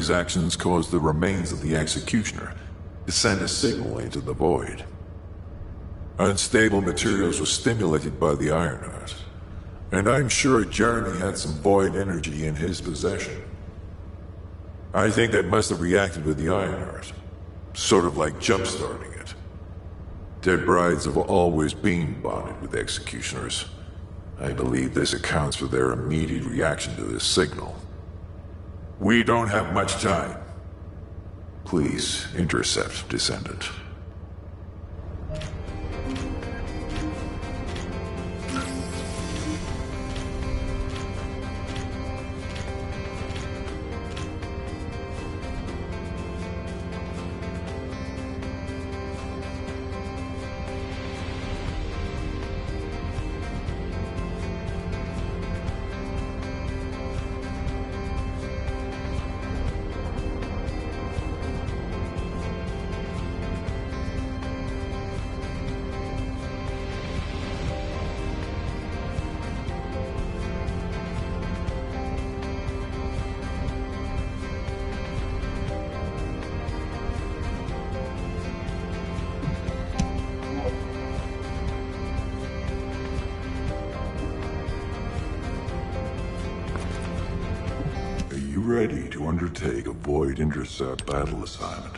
Jeremy's actions caused the remains of the executioner to send a signal into the void. Unstable materials were stimulated by the Ironheart, and I'm sure Jeremy had some void energy in his possession. I think that must have reacted with the Ironheart, sort of like jump-starting it. Dead brides have always been bonded with executioners. I believe this accounts for their immediate reaction to this signal. We don't have much time. Please, intercept Descendant. Ready to undertake a Void Intercept battle assignment.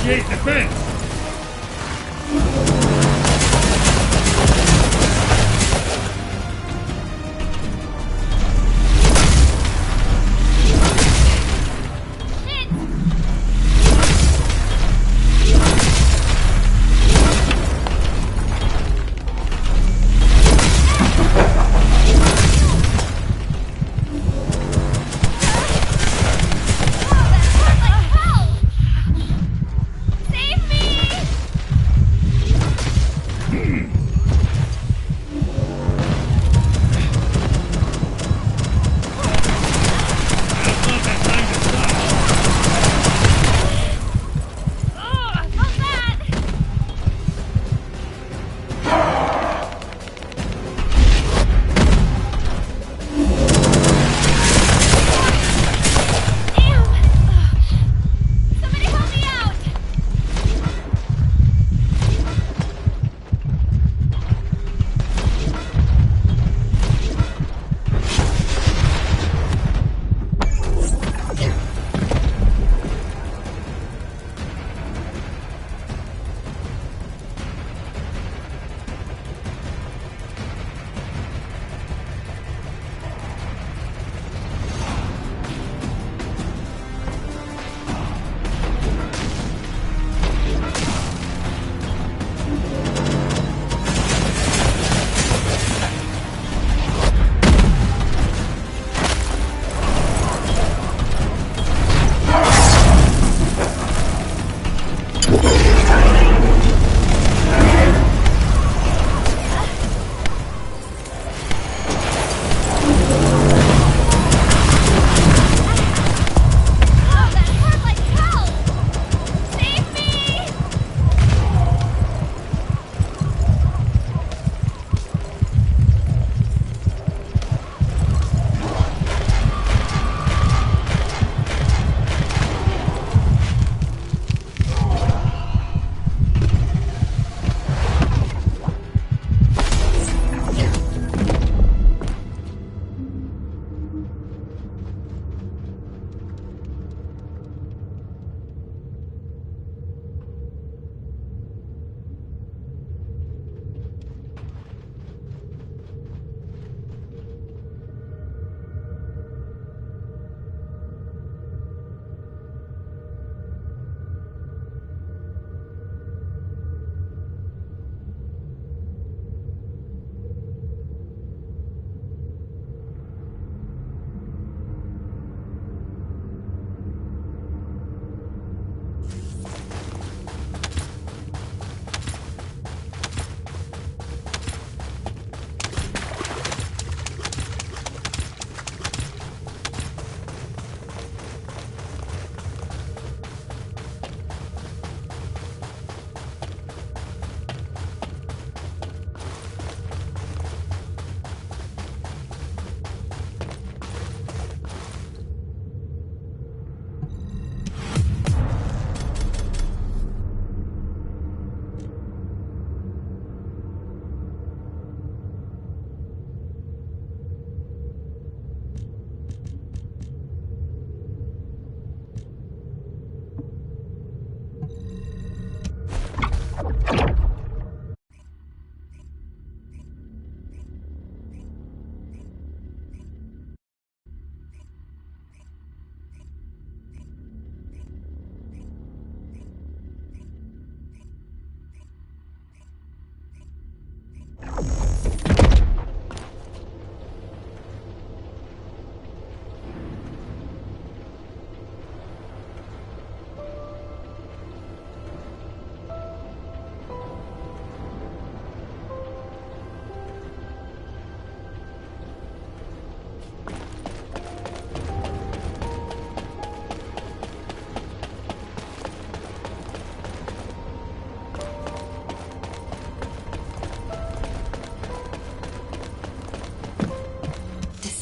Initiate defense!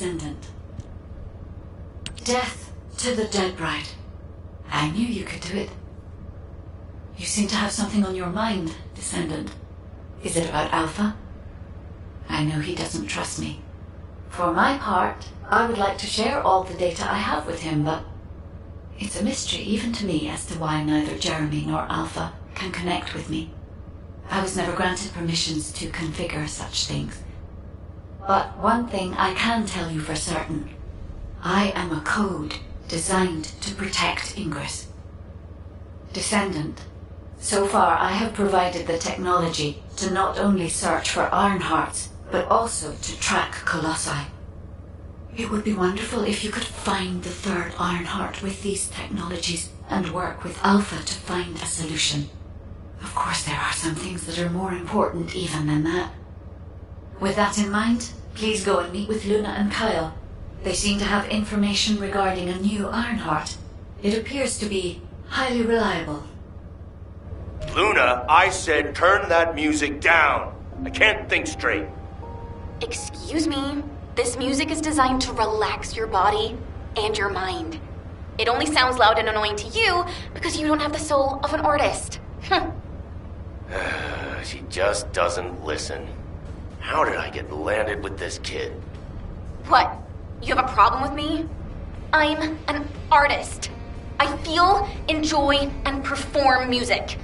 Descendant. Death to the dead bride. I knew you could do it. You seem to have something on your mind, Descendant. Is it about Alpha? I know he doesn't trust me. For my part, I would like to share all the data I have with him, but It's a mystery even to me as to why neither Jeremy nor Alpha can connect with me. I was never granted permissions to configure such things. But one thing I can tell you for certain. I am a code designed to protect Ingress. Descendant, so far I have provided the technology to not only search for Ironhearts, but also to track Colossi. It would be wonderful if you could find the third Ironheart with these technologies and work with Alpha to find a solution. Of course, there are some things that are more important even than that. With that in mind, please go and meet with Luna and Kyle. They seem to have information regarding a new Ironheart. It appears to be highly reliable. Luna, I said turn that music down. I can't think straight. Excuse me? This music is designed to relax your body and your mind. It only sounds loud and annoying to you because you don't have the soul of an artist. She just doesn't listen. How did I get landed with this kid? What? You have a problem with me? I'm an artist. I feel, enjoy, and perform music.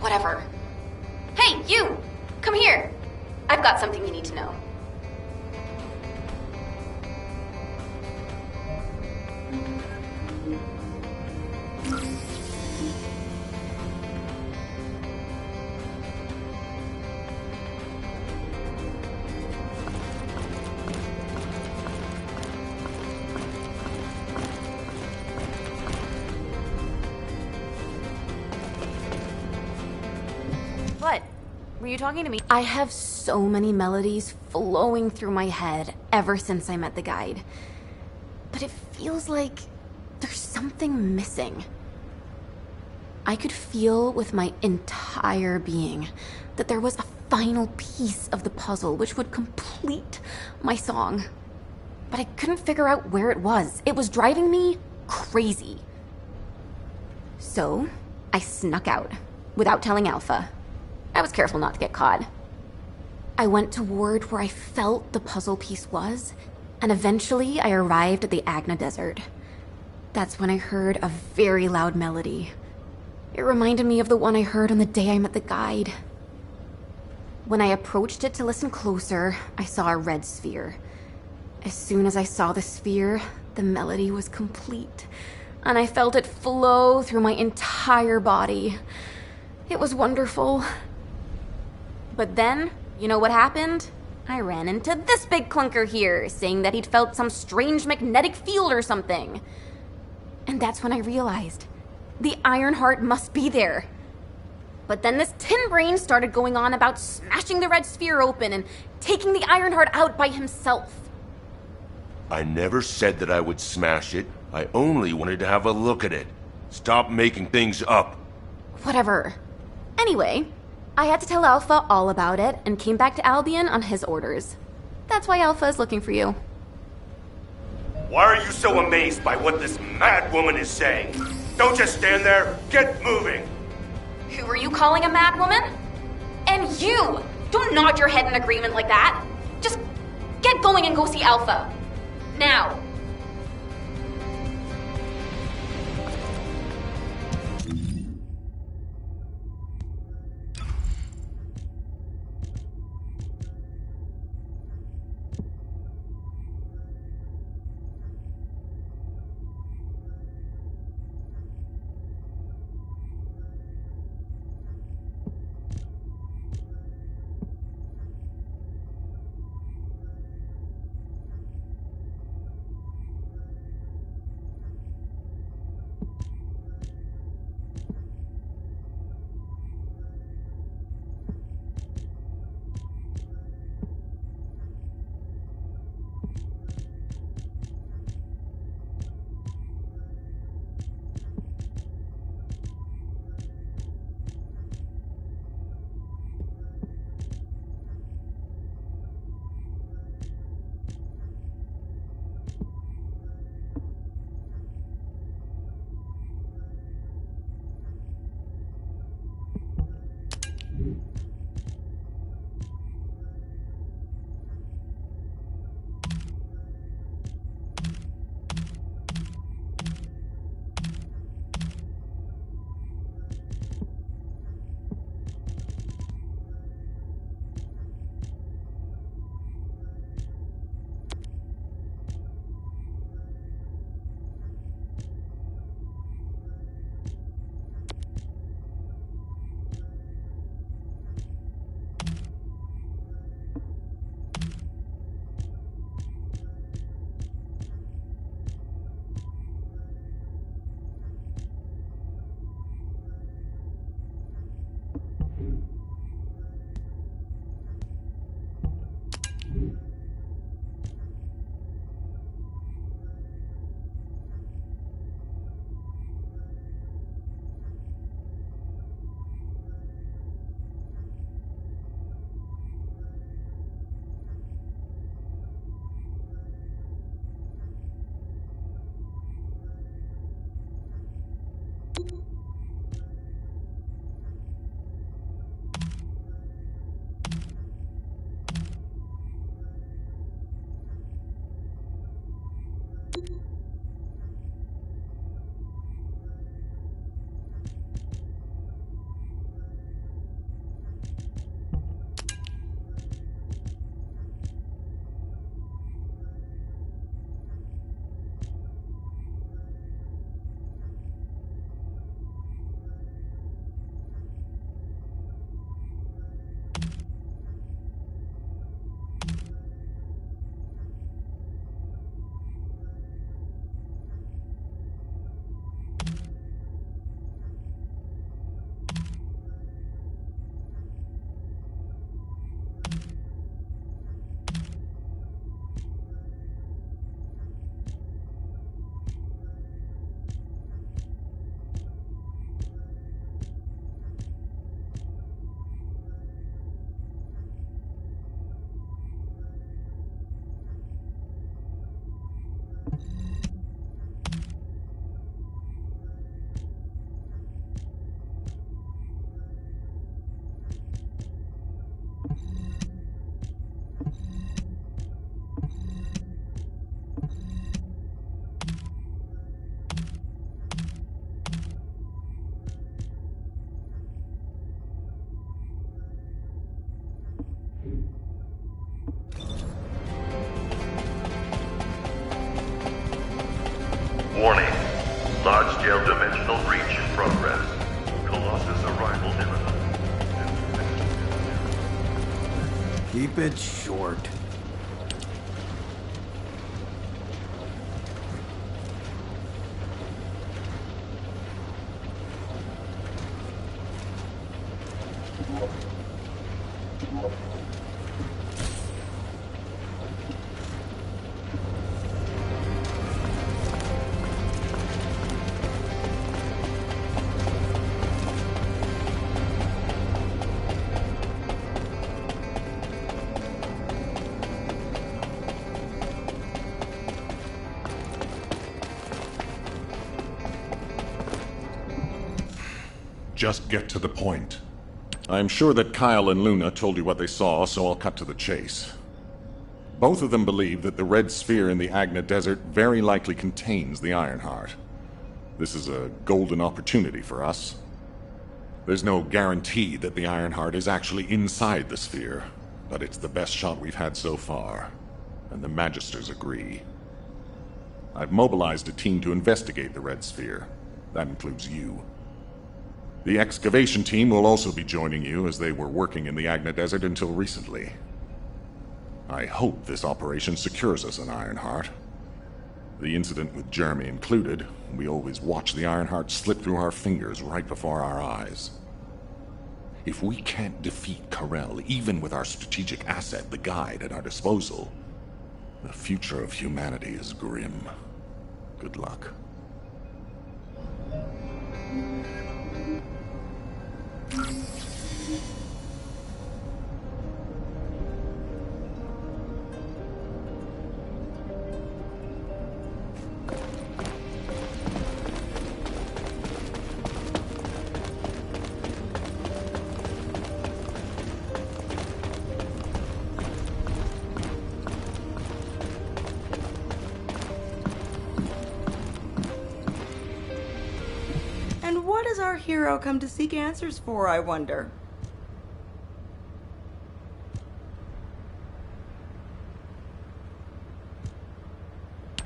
Whatever. Hey, you! Come here. I've got something you need to know. What? Were you talking to me? I have so many melodies flowing through my head ever since I met the guide. But it feels like there's something missing. I could feel with my entire being that there was a final piece of the puzzle which would complete my song. But I couldn't figure out where it was. It was driving me crazy. So, I snuck out without telling Alpha. I was careful not to get caught. I went toward where I felt the puzzle piece was, and eventually I arrived at the Agna Desert. That's when I heard a very loud melody. It reminded me of the one I heard on the day I met the guide. When I approached it to listen closer, I saw a red sphere. As soon as I saw the sphere, the melody was complete, and I felt it flow through my entire body. It was wonderful. But then, you know what happened? I ran into this big clunker here, saying that he'd felt some strange magnetic field or something. And that's when I realized the Ironheart must be there. But then this tin brain started going on about smashing the red sphere open and taking the Ironheart out by himself. I never said that I would smash it. I only wanted to have a look at it. Stop making things up. Whatever. Anyway, I had to tell Alpha all about it and came back to Albion on his orders. That's why Alpha is looking for you. Why are you so amazed by what this mad woman is saying? Don't just stand there. Get moving. Who are you calling a mad woman? And you! Don't nod your head in agreement like that. Just get going and go see Alpha. Now. Warning. Large-scale dimensional breach in progress. Colossus arrival imminent. Keep it short. Just get to the point. I'm sure that Kyle and Luna told you what they saw, so I'll cut to the chase. Both of them believe that the red sphere in the Agna Desert very likely contains the Ironheart. This is a golden opportunity for us. There's no guarantee that the Ironheart is actually inside the sphere, but it's the best shot we've had so far, and the Magisters agree. I've mobilized a team to investigate the red sphere. That includes you. The excavation team will also be joining you, as they were working in the Agna Desert until recently. I hope this operation secures us an Ironheart. The incident with Jeremy included, we always watch the Ironheart slip through our fingers right before our eyes. If we can't defeat Karel, even with our strategic asset, the Guide, at our disposal, the future of humanity is grim. Good luck. And what does our hero come to seek answers for, I wonder?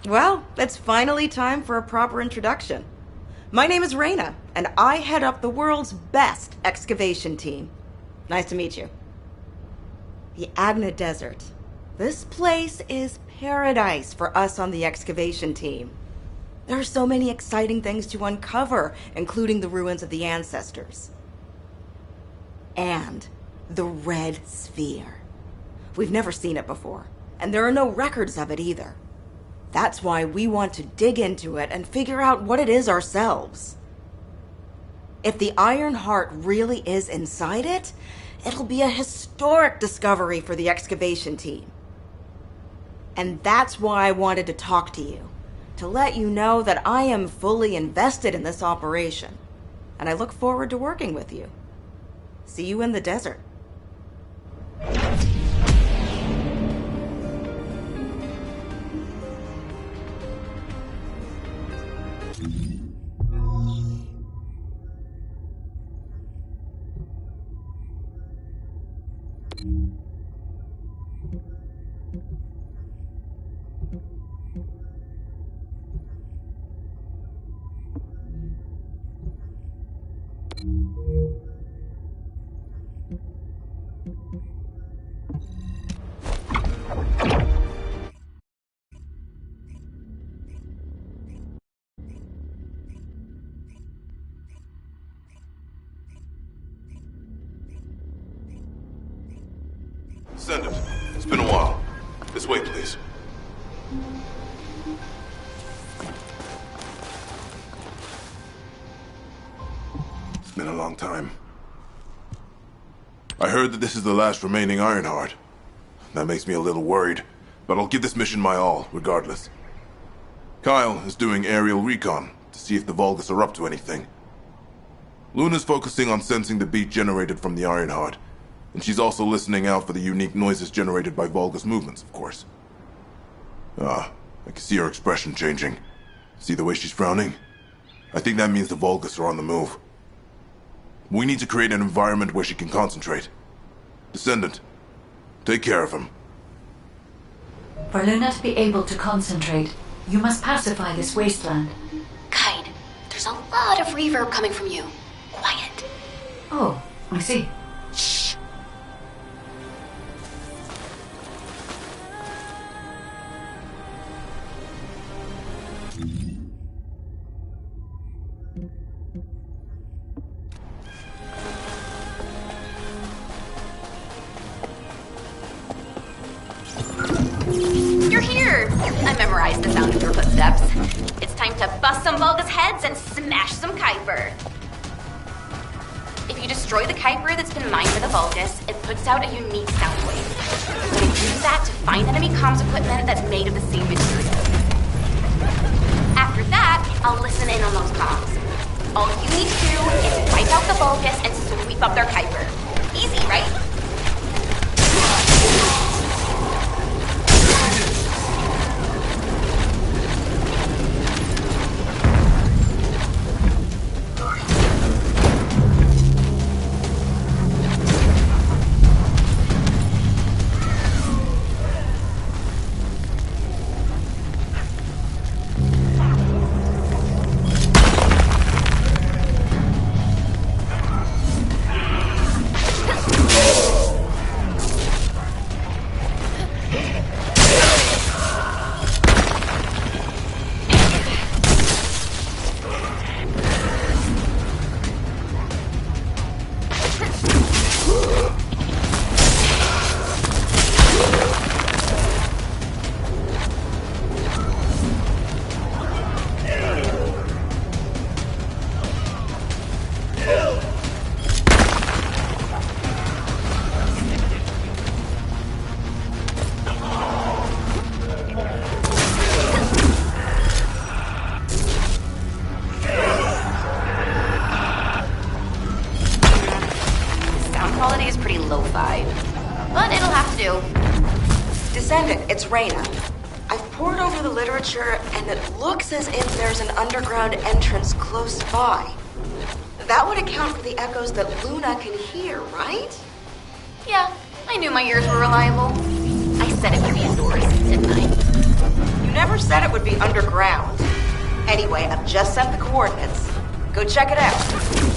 Well, it's finally time for a proper introduction. My name is Reyna, and I head up the world's best excavation team. Nice to meet you. The Agna Desert. This place is paradise for us on the excavation team. There are so many exciting things to uncover, including the ruins of the ancestors. And the Red Sphere. We've never seen it before, and there are no records of it either. That's why we want to dig into it and figure out what it is ourselves. If the Ironheart really is inside it, it'll be a historic discovery for the excavation team. And that's why I wanted to talk to you. To let you know that I am fully invested in this operation, and I look forward to working with you. See you in the desert. Descendant, it's been a while. This way, please. It's been a long time. I heard that this is the last remaining Ironheart. That makes me a little worried, but I'll give this mission my all, regardless. Kyle is doing aerial recon to see if the Vulgus are up to anything. Luna's focusing on sensing the beat generated from the Ironheart, and she's also listening out for the unique noises generated by Vulgus movements, of course. I can see her expression changing. See the way she's frowning? I think that means the Vulgus are on the move. We need to create an environment where she can concentrate. Descendant, take care of him. For Luna to be able to concentrate, You must pacify this wasteland. Guide, there's a lot of reverb coming from you. Quiet. Oh, I see. Shh. You're here! I memorized the sound of your footsteps. It's time to bust some Vulgus heads and smash some Kuiper. If you destroy the Kuiper that's been mined for the Vulgus, it puts out a unique sound wave. I'm gonna use that to find enemy comms equipment that's made of the same material. After that, I'll listen in on those comms. All you need to do is wipe out the Vulgus and sweep up their Kuiper. Easy, right? Quality is pretty lo-fi, but it'll have to do. Descendant, it's Reyna. I've pored over the literature, and it looks as if there's an underground entrance close by. That would account for the echoes that Luna can hear, right? Yeah, I knew my ears were reliable. I said it would be indoors, didn't I? You never said it would be underground. Anyway, I've just sent the coordinates. Go check it out.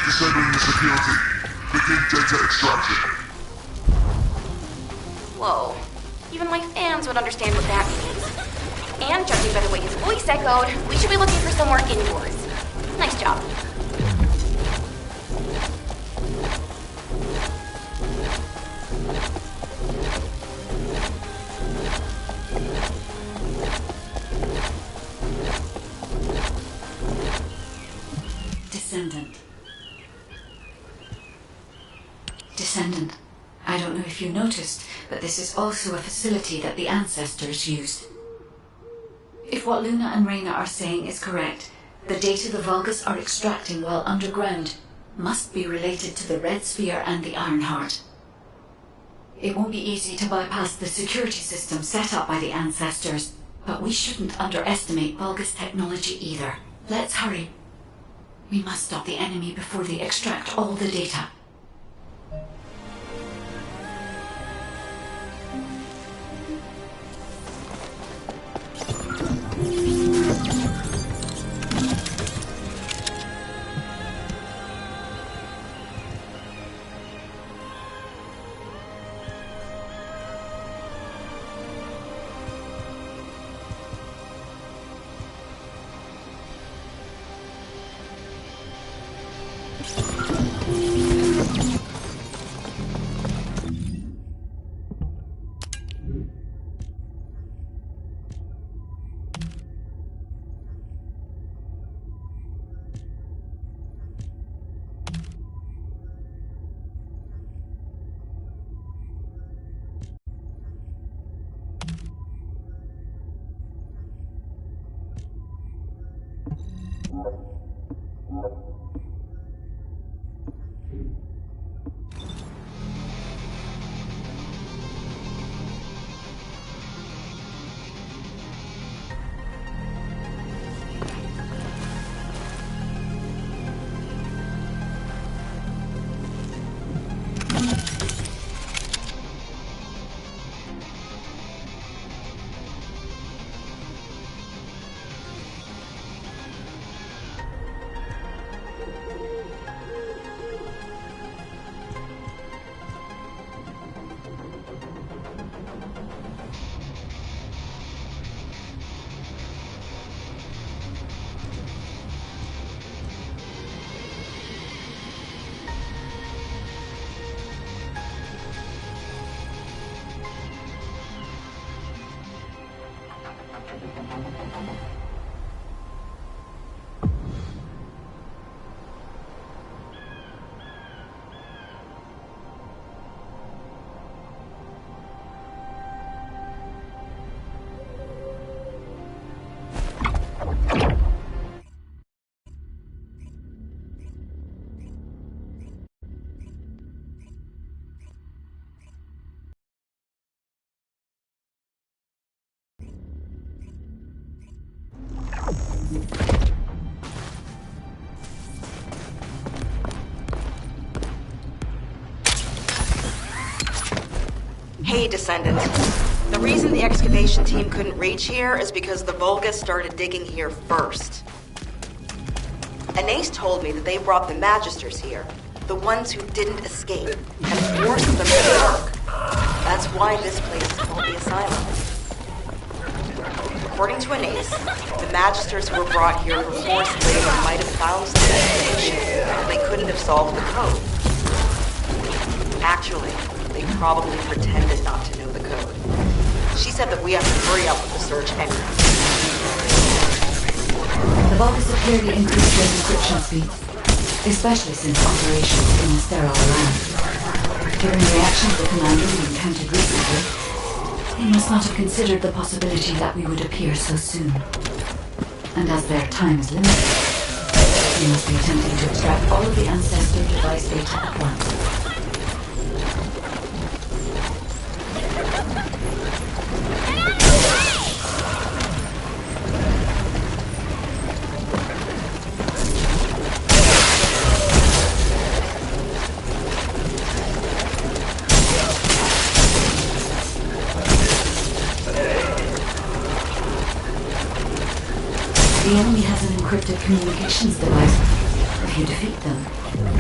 Disabling the security. Begin data extraction. Whoa. Even my fans would understand what that means. And judging by the way his voice echoed, we should be looking for somewhere indoors. Nice job. Descendant. I don't know if you noticed, but this is also a facility that the ancestors used. If what Luna and Reyna are saying is correct, the data the Vulgus are extracting while underground must be related to the Red Sphere and the Ironheart. It won't be easy to bypass the security system set up by the ancestors, but we shouldn't underestimate Vulgus technology either. Let's hurry. We must stop the enemy before they extract all the data. Hey, Descendant. The reason the excavation team couldn't reach here is because the Vulgus started digging here first. Anais told me that they brought the Magisters here, the ones who didn't escape, and forced them to work. That's why this place is called the Asylum. According to Anais, the Magisters who were brought here for forced labor might have found some information, but they couldn't have solved the code. Actually, they probably pretended not to know the code. She said that we have to hurry up with the search anyway. The Vulgus have clearly increased their encryption speed, especially since operations in the sterile land. Given the reaction of the commander we encountered recently, they must not have considered the possibility that we would appear so soon. And as their time is limited, they must be attempting to extract all of the ancestor device data at once. The enemy has an encrypted communications device. If you defeat them,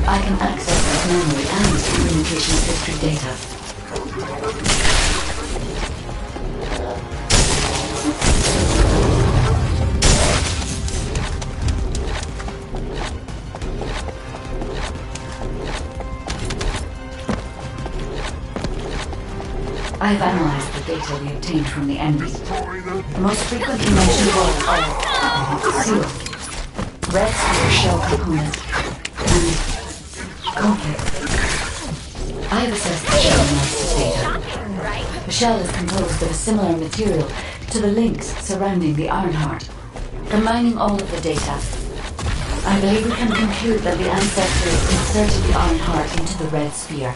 I can access their memory and communications history data. I've analyzed the data we obtained from the enemy. The most frequently mentioned words are seal, red sphere shell component, and conflict. I've assessed the shell analysis data. The shell is composed of a similar material to the links surrounding the Ironheart. Combining all of the data, I believe we can conclude that the ancestors inserted the Ironheart into the red sphere.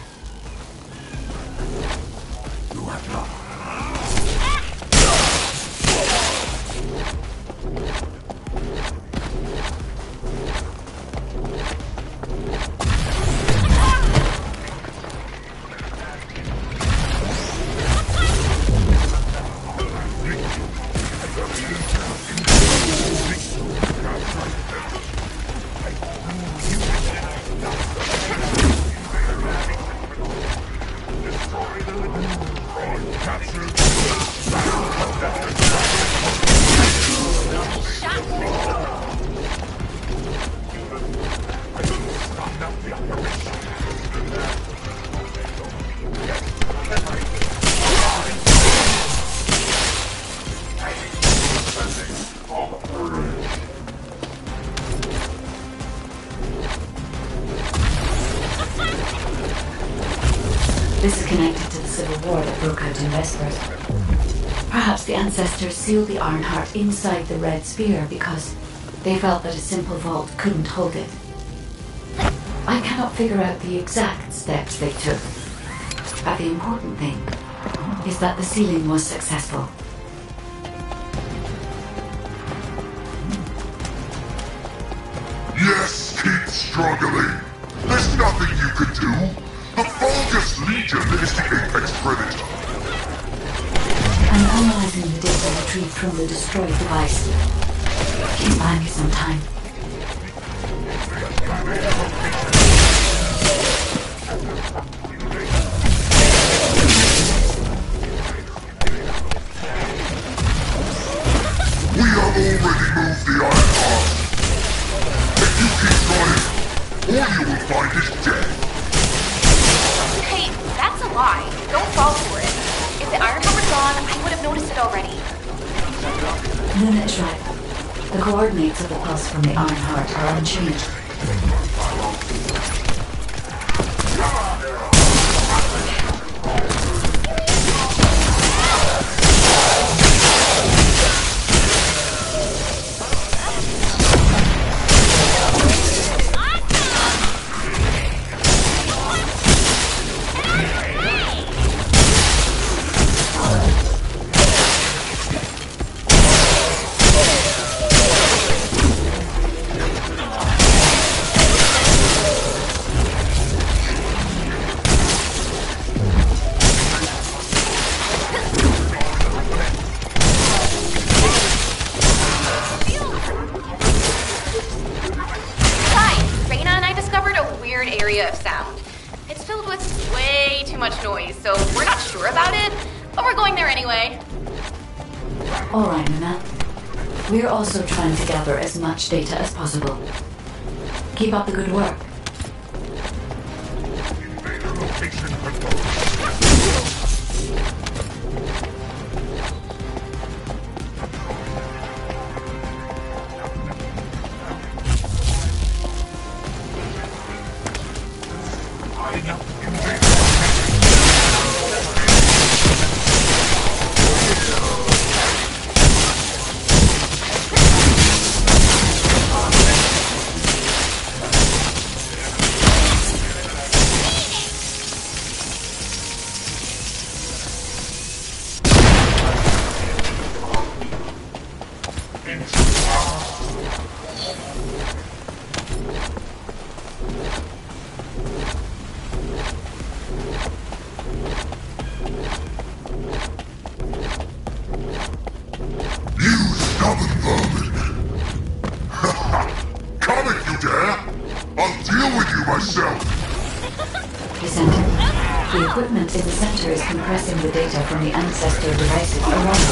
that broke out in Vespers. Perhaps the ancestors sealed the Ironheart inside the red sphere because they felt that a simple vault couldn't hold it. I cannot figure out the exact steps they took, but the important thing is that the sealing was successful. Yes, keep struggling. There's nothing you can do. The Vulgus Legion is the apex predator. I'm analyzing the data retrieved from the destroyed device. Can you buy me some time? We have already moved the Ironheart. If you keep trying, all you will find is death. Hey, that's a lie. Don't fall for it. If the Ironheart were gone, I would have noticed it already. Luna is right. The coordinates of the pulse from the Ironheart are unchanged. Area of sound. It's filled with way too much noise, so we're not sure about it, but we're going there anyway. Alright, Luna. We're also trying to gather as much data as possible. Keep up the good work. Descendant, the equipment in the center is compressing the data from the ancestor devices around it.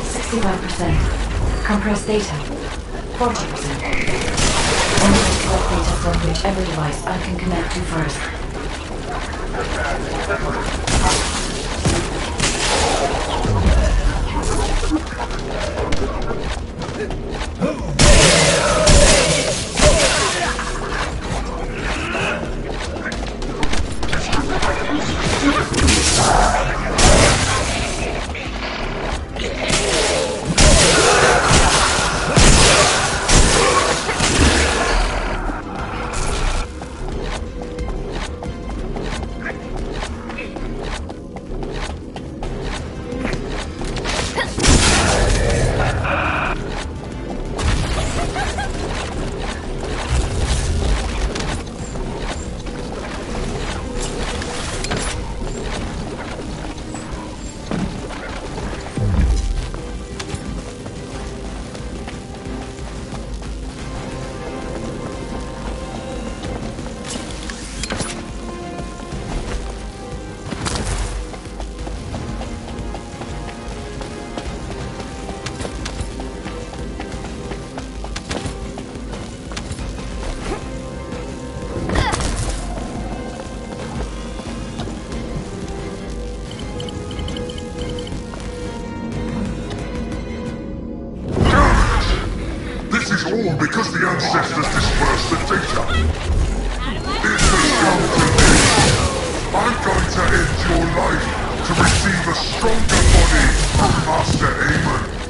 65%. Compressed data. 40%. Only collect data from whichever device I can connect to first. All because the ancestors dispersed the data. This has come to me. I'm to receive a stronger body from Master Aemon.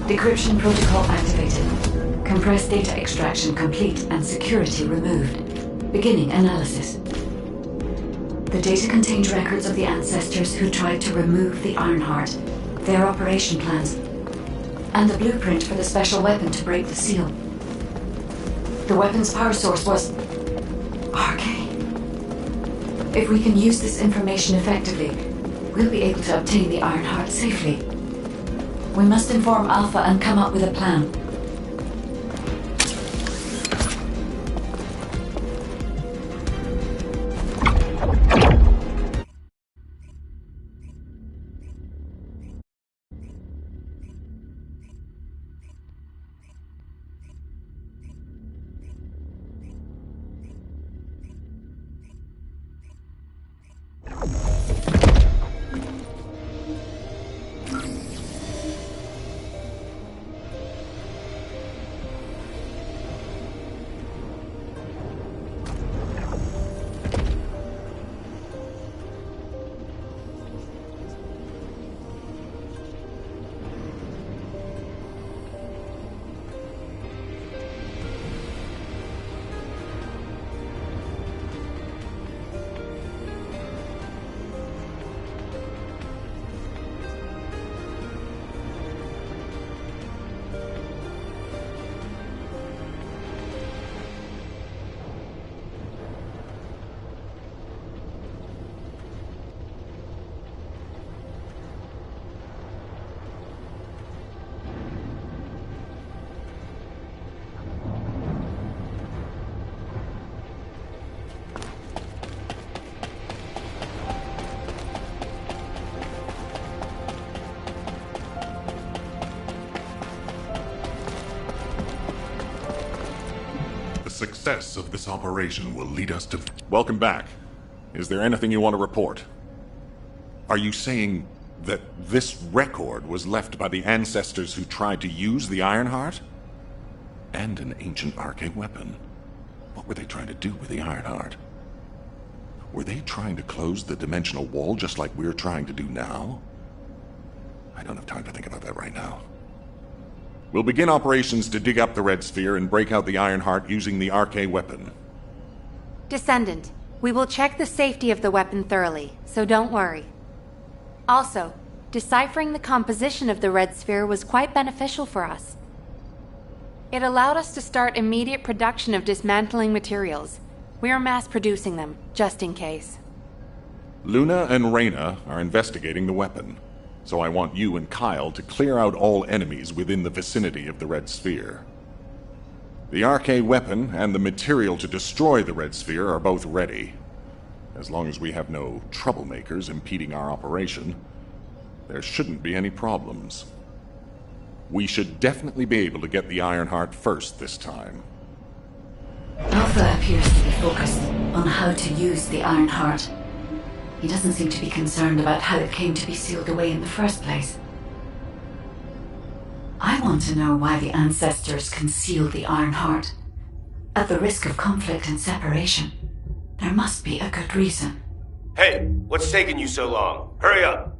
Decryption protocol activated. Compressed data extraction complete and security removed. Beginning analysis. The data contained records of the ancestors who tried to remove the Ironheart, their operation plans, and the blueprint for the special weapon to break the seal. The weapon's power source was arcane. If we can use this information effectively, we'll be able to obtain the Ironheart safely. We must inform Alpha and come up with a plan. success of this operation will lead us to... Welcome back. Is there anything you want to report? Are you saying that this record was left by the ancestors who tried to use the Ironheart? And an ancient arcane weapon. What were they trying to do with the Ironheart? Were they trying to close the dimensional wall just like we're trying to do now? I don't have time to think about that right now. We'll begin operations to dig up the Red Sphere and break out the Ironheart using the arcane weapon. Descendant, we will check the safety of the weapon thoroughly, so don't worry. Also, deciphering the composition of the Red Sphere was quite beneficial for us. It allowed us to start immediate production of dismantling materials. We are mass producing them, just in case. Luna and Reyna are investigating the weapon, so I want you and Kyle to clear out all enemies within the vicinity of the Red Sphere. The arcane weapon and the material to destroy the Red Sphere are both ready. As long as we have no troublemakers impeding our operation, there shouldn't be any problems. We should definitely be able to get the Ironheart first this time. Alpha appears to be focused on how to use the Ironheart. He doesn't seem to be concerned about how it came to be sealed away in the first place. I want to know why the ancestors concealed the Ironheart. At the risk of conflict and separation, there must be a good reason. Hey, what's taking you so long? Hurry up!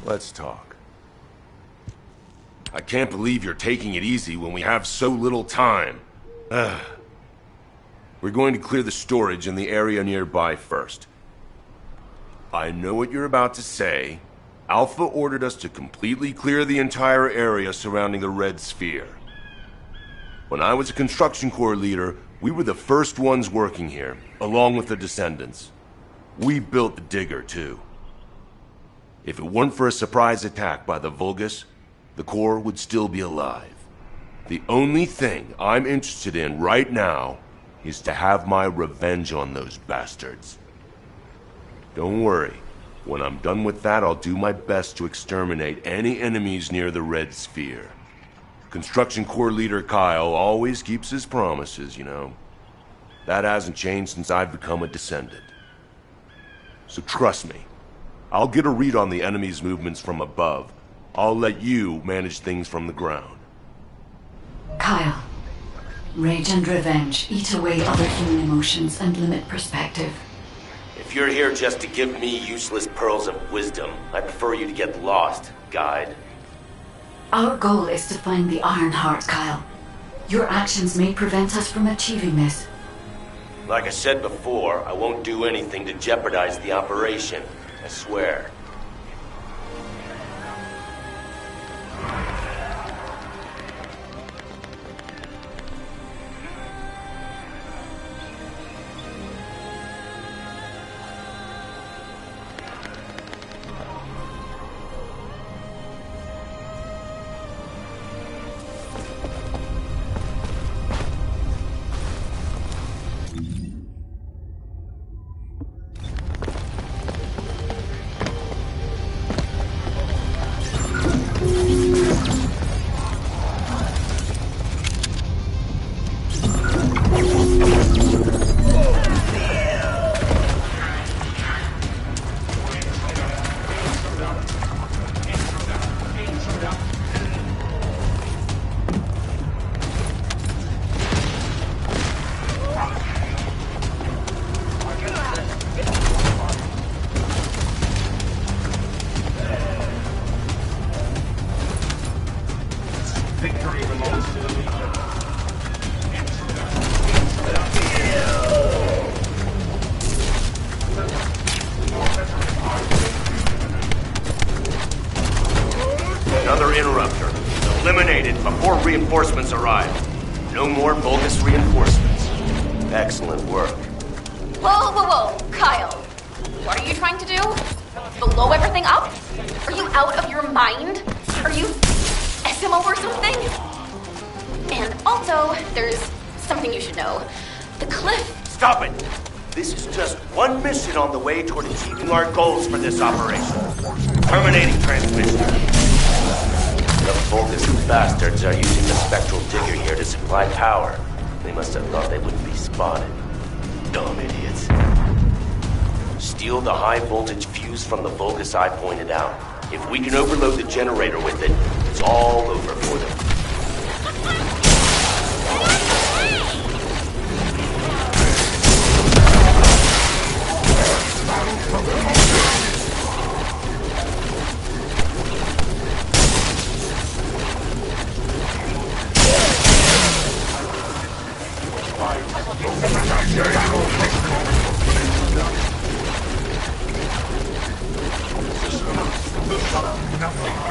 Let's talk. I can't believe you're taking it easy when we have so little time. We're going to clear the storage in the area nearby first. I know what you're about to say. Alpha ordered us to completely clear the entire area surrounding the Red Sphere. When I was a construction corps leader, we were the first ones working here, along with the Descendants. We built the digger, too. If it weren't for a surprise attack by the Vulgus, the Corps would still be alive. The only thing I'm interested in right now is to have my revenge on those bastards. Don't worry. When I'm done with that, I'll do my best to exterminate any enemies near the Red Sphere. Construction Corps leader Kyle always keeps his promises, you know. That hasn't changed since I've become a Descendant. So trust me, I'll get a read on the enemy's movements from above. I'll let you manage things from the ground. Kyle, rage and revenge eat away other human emotions and limit perspective. If you're here just to give me useless pearls of wisdom, I prefer you to get lost, guide. Our goal is to find the Ironheart, Kyle. Your actions may prevent us from achieving this. Like I said before, I won't do anything to jeopardize the operation. I swear. Another interrupter. Eliminated before reinforcements arrive. No more bogus reinforcements. Excellent work. Whoa, whoa, whoa, Kyle. What are you trying to do? Blow everything up? Are you out of your mind? Are you SMO or something? And also, there's something you should know. The cliff... Stop it! This is just one mission on the way toward achieving our goals for this operation. Terminating transmission. The Vulgus bastards are using the spectral digger here to supply power. They must have thought they wouldn't be spotted. Dumb idiots. Steal the high voltage fuse from the Vulgus I pointed out. If we can overload the generator with it, it's all over for them. Nothing.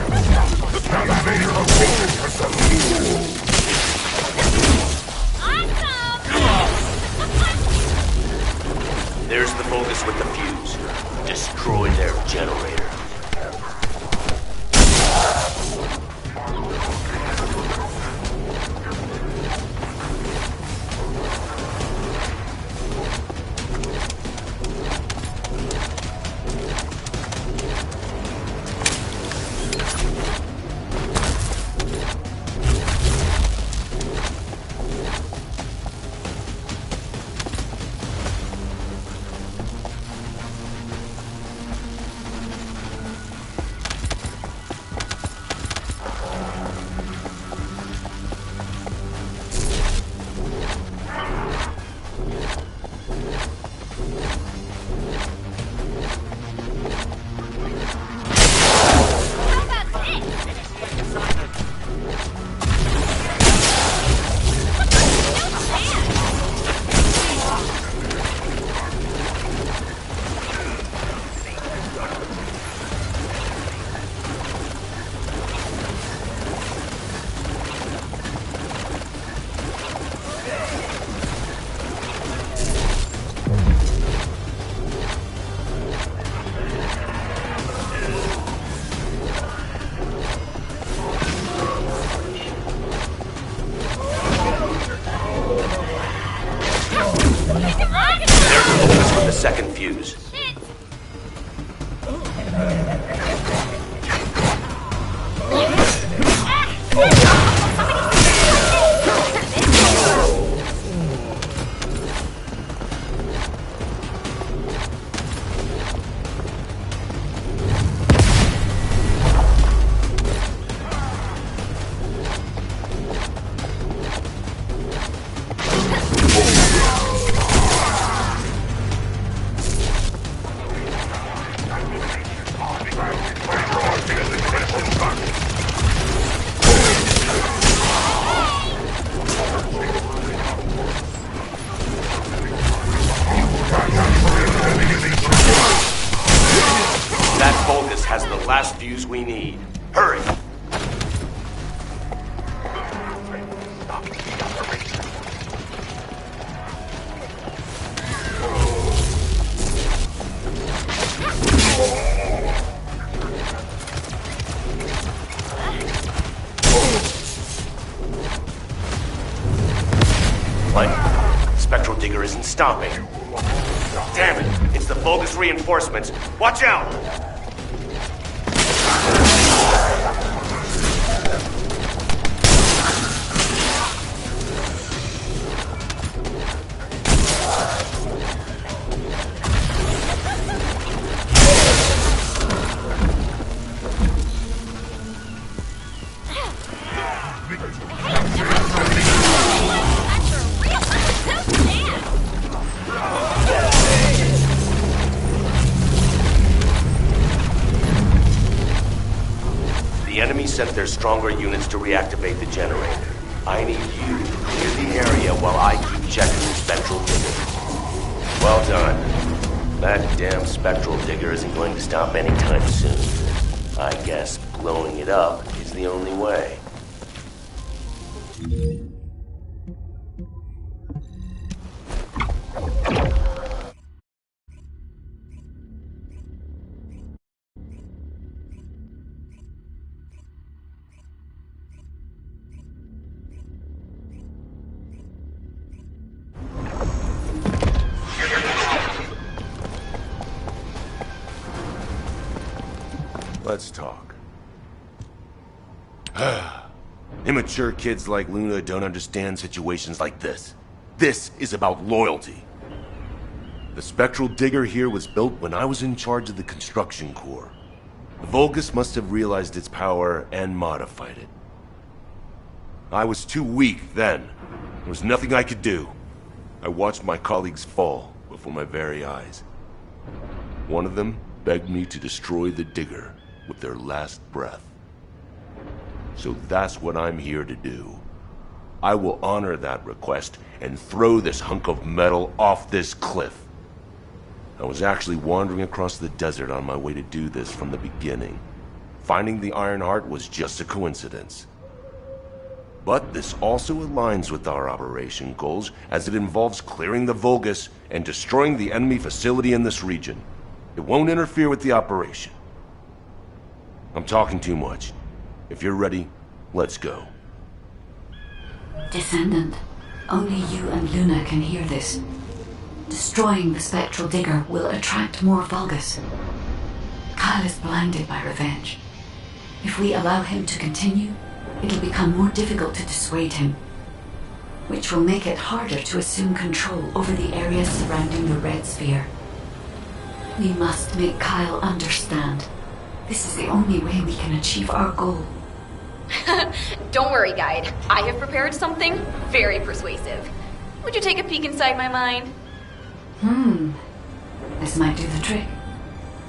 That Vulgus has the last fuse we need. Hurry! What? Spectral Digger isn't stopping. Damn it! It's the Vulgus reinforcements. Watch out! The enemy sent their stronger units to reactivate the generator. I need you to clear the area while I keep checking the Spectral Digger. Well done. That damn Spectral Digger isn't going to stop anytime soon. I guess blowing it up is the only way. Let's talk. Immature kids like Luna don't understand situations like this. This is about loyalty. The Spectral Digger here was built when I was in charge of the construction corps. The Vulgus must have realized its power and modified it. I was too weak then. There was nothing I could do. I watched my colleagues fall before my very eyes. One of them begged me to destroy the Digger with their last breath. So that's what I'm here to do. I will honor that request and throw this hunk of metal off this cliff. I was actually wandering across the desert on my way to do this from the beginning. Finding the Iron Heart was just a coincidence. But this also aligns with our operation goals, as it involves clearing the Vulgus and destroying the enemy facility in this region. It won't interfere with the operation. I'm talking too much. If you're ready, let's go. Descendant, only you and Luna can hear this. Destroying the Spectral Digger will attract more Vulgus. Kyle is blinded by revenge. If we allow him to continue, it'll become more difficult to dissuade him, which will make it harder to assume control over the areas surrounding the Red Sphere. We must make Kyle understand. This is the only way we can achieve our goal. Don't worry, Guide. I have prepared something very persuasive. Would you take a peek inside my mind? This might do the trick.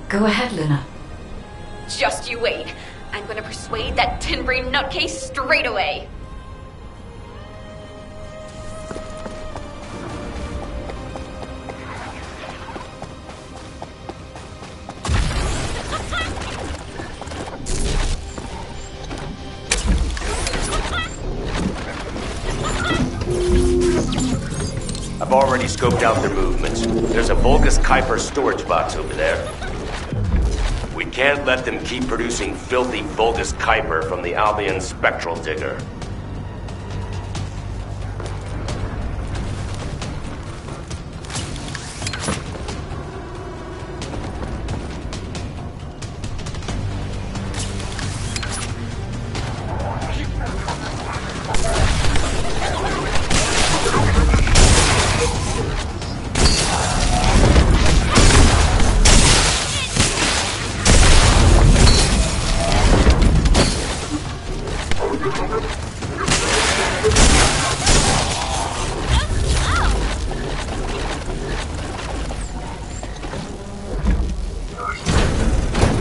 Go ahead, Luna. Just you wait. I'm gonna persuade that tin-brain nutcase straight away. I've already scoped out their movements. There's a Vulgus Kuiper storage box over there. We can't let them keep producing filthy Vulgus Kuiper from the Albion Spectral Digger.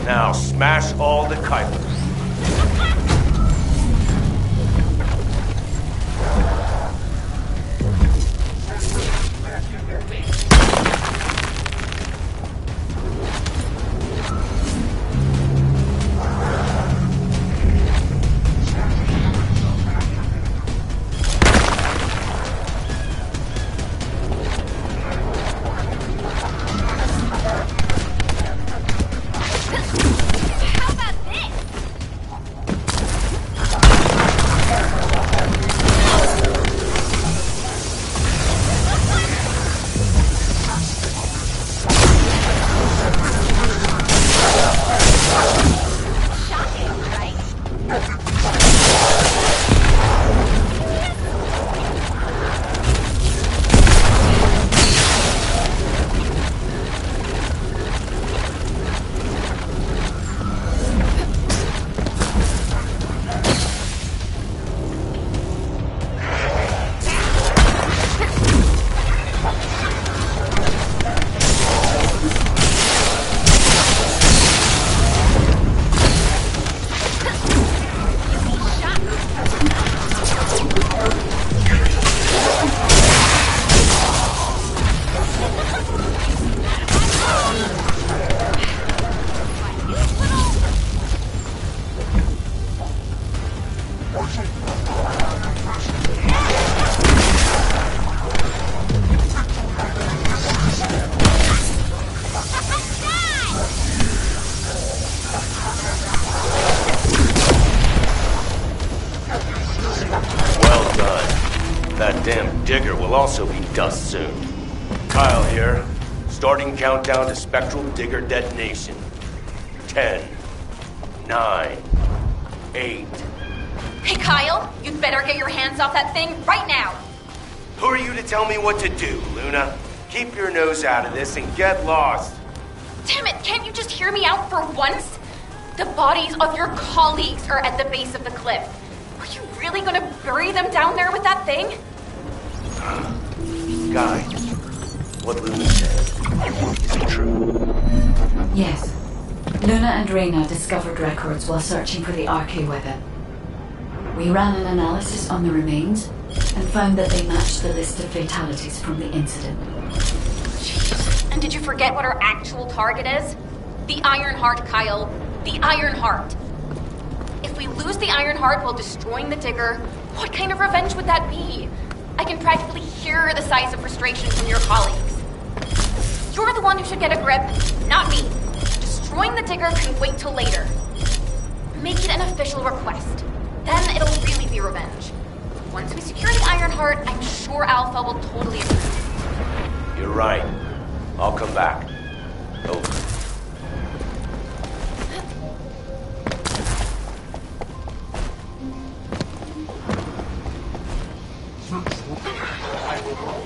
Now smash all the Kuipers. digger will also be dust soon. Kyle here. Starting countdown to spectral digger detonation. 10, 9, 8. Hey, Kyle, you'd better get your hands off that thing right now. Who are you to tell me what to do, Luna? Keep your nose out of this and get lost. Damn it, can't you just hear me out for once? The bodies of your colleagues are at the base of the cliff. Are you really gonna bury them down there with that thing? Guy, what Luna said, is it true? Yes. Luna and Reyna discovered records while searching for the RK weapon. We ran an analysis on the remains and found that they matched the list of fatalities from the incident. Jeez. And did you forget what our actual target is? The Iron Heart, Kyle. The Iron Heart. If we lose the Iron Heart while destroying the digger, what kind of revenge would that be? I can practically hear the sighs of frustration from your colleagues. You're the one who should get a grip, not me. Destroying the digger can wait till later. Make it an official request. Then it'll really be revenge. Once we secure the Iron Heart, I'm sure Alpha will totally approve. You're right. I'll come back. Over.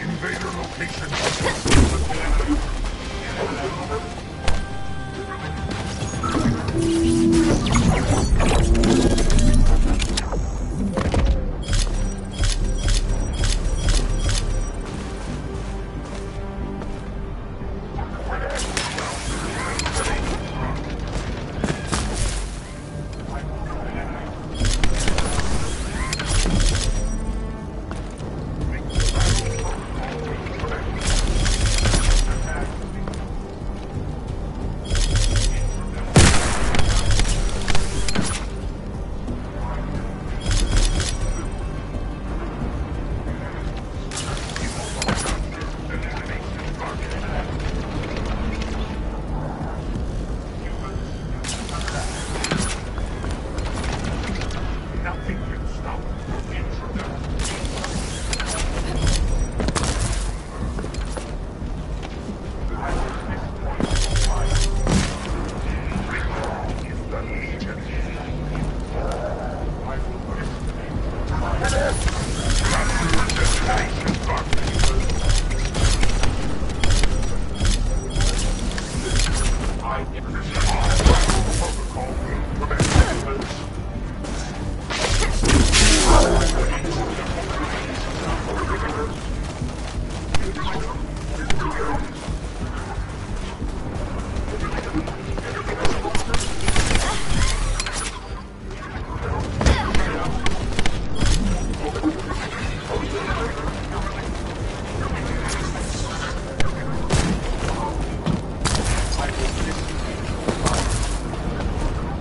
Invader location.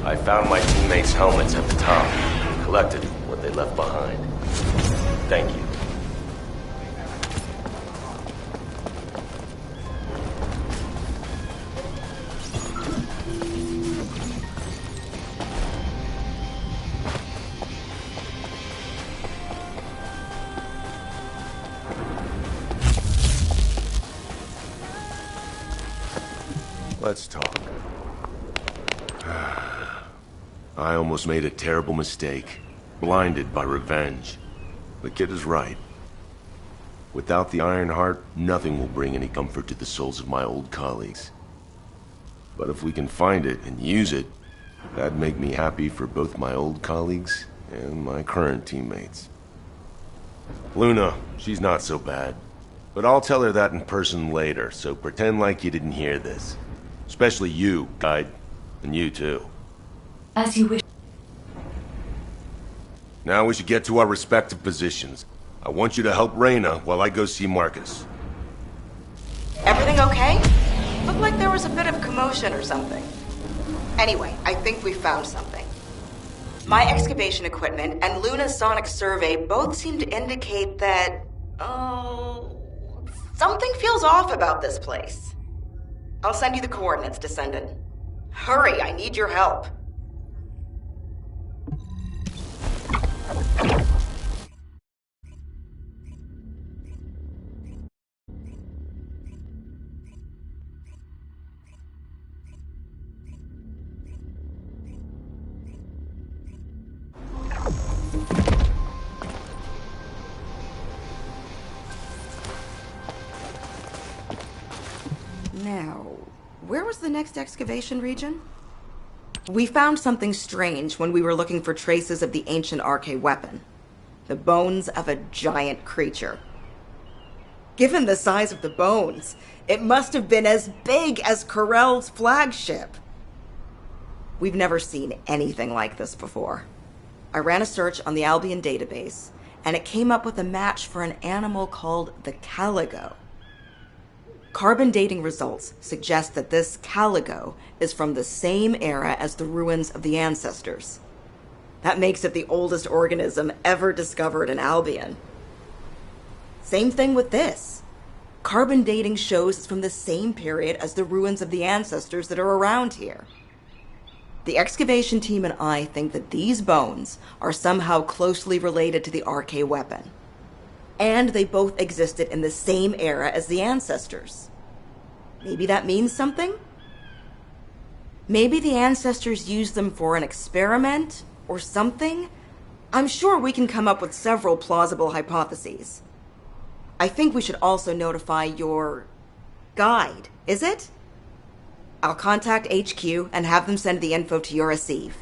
I found my teammates' helmets at the top and collected what they left behind. Thank you. Let's talk. I almost made a terrible mistake, blinded by revenge. The kid is right. Without the Iron Heart, nothing will bring any comfort to the souls of my old colleagues. But if we can find it and use it, that'd make me happy for both my old colleagues and my current teammates. Luna, she's not so bad. But I'll tell her that in person later, so pretend like you didn't hear this. Especially you, Guide. And you too. As you wish. Now we should get to our respective positions. I want you to help Reyna while I go see Marcus. Everything okay? Looked like there was a bit of commotion or something. Anyway, I think we found something. My excavation equipment and Luna's sonic survey both seem to indicate that... something feels off about this place. I'll send you the coordinates, Descendant. Hurry, I need your help. Now, where was the next excavation region? We found something strange when we were looking for traces of the ancient arcane weapon. The bones of a giant creature. Given the size of the bones, it must have been as big as Corell's flagship. We've never seen anything like this before. I ran a search on the Albion database, and it came up with a match for an animal called the caligo. Carbon dating results suggest that this caligo is from the same era as the ruins of the ancestors. That makes it the oldest organism ever discovered in Albion. Same thing with this. Carbon dating shows it's from the same period as the ruins of the ancestors that are around here. The excavation team and I think that these bones are somehow closely related to the arcane weapon. And they both existed in the same era as the ancestors. Maybe that means something? Maybe the ancestors used them for an experiment or something? I'm sure we can come up with several plausible hypotheses. I think we should also notify your guide, is it? I'll contact HQ and have them send the info to your receive.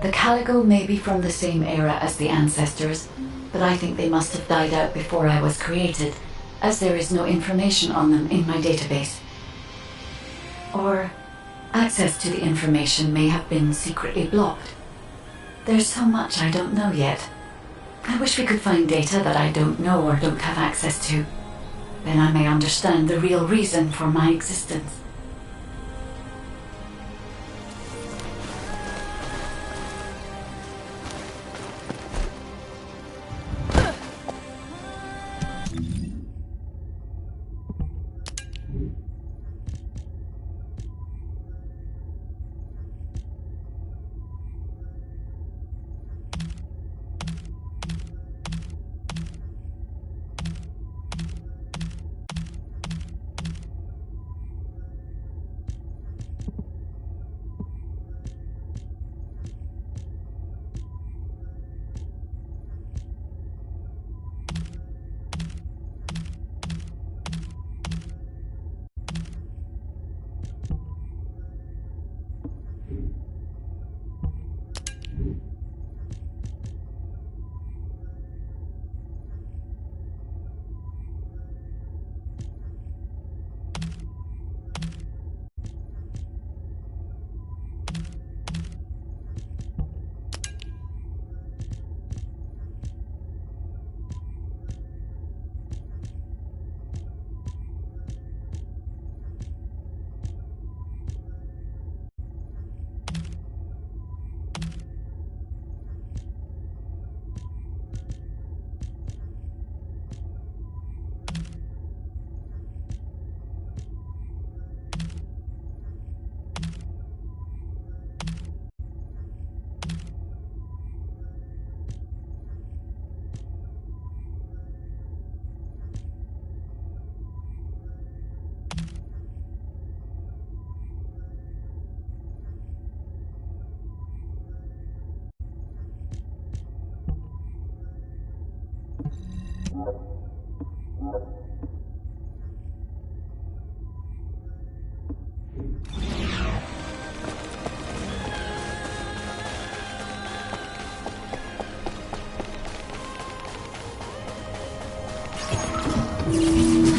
The caligo may be from the same era as the ancestors, but I think they must have died out before I was created, as there is no information on them in my database. Or access to the information may have been secretly blocked. There's so much I don't know yet. I wish we could find data that I don't know or don't have access to. Then I may understand the real reason for my existence.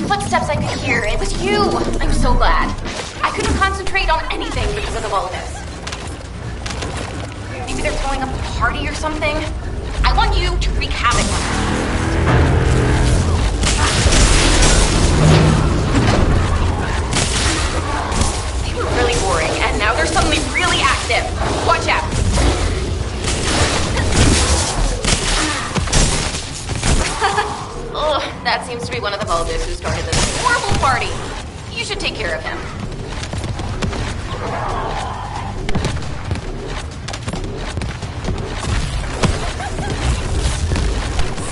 Footsteps I could hear. It was you. I'm so glad. I couldn't concentrate on anything because of all this. Maybe they're throwing a party or something. I want you to wreak havoc on them. They were really boring, and now they're suddenly really active. Watch out. Ugh, that seems to be one of the Vulgus who started this horrible party. You should take care of him.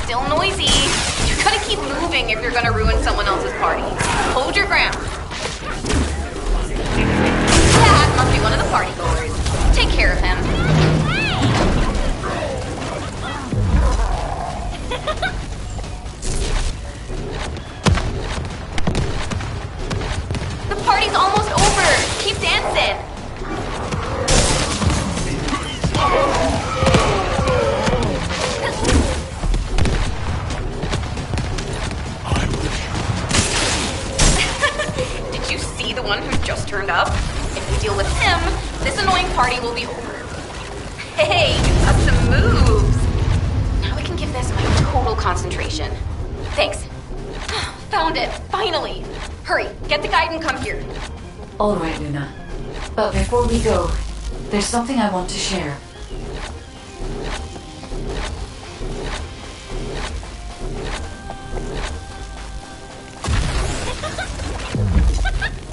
Still noisy. You gotta keep moving if you're gonna ruin someone else's party. Hold your ground. That must be one of the party goers. Take care of him. deal with him, this annoying party will be over. Hey, you got some moves. Now I can give this my total concentration. Thanks. Found it, finally. Hurry, get the guide and come here. All right, Luna. But before we go, there's something I want to share.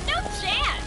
No chance.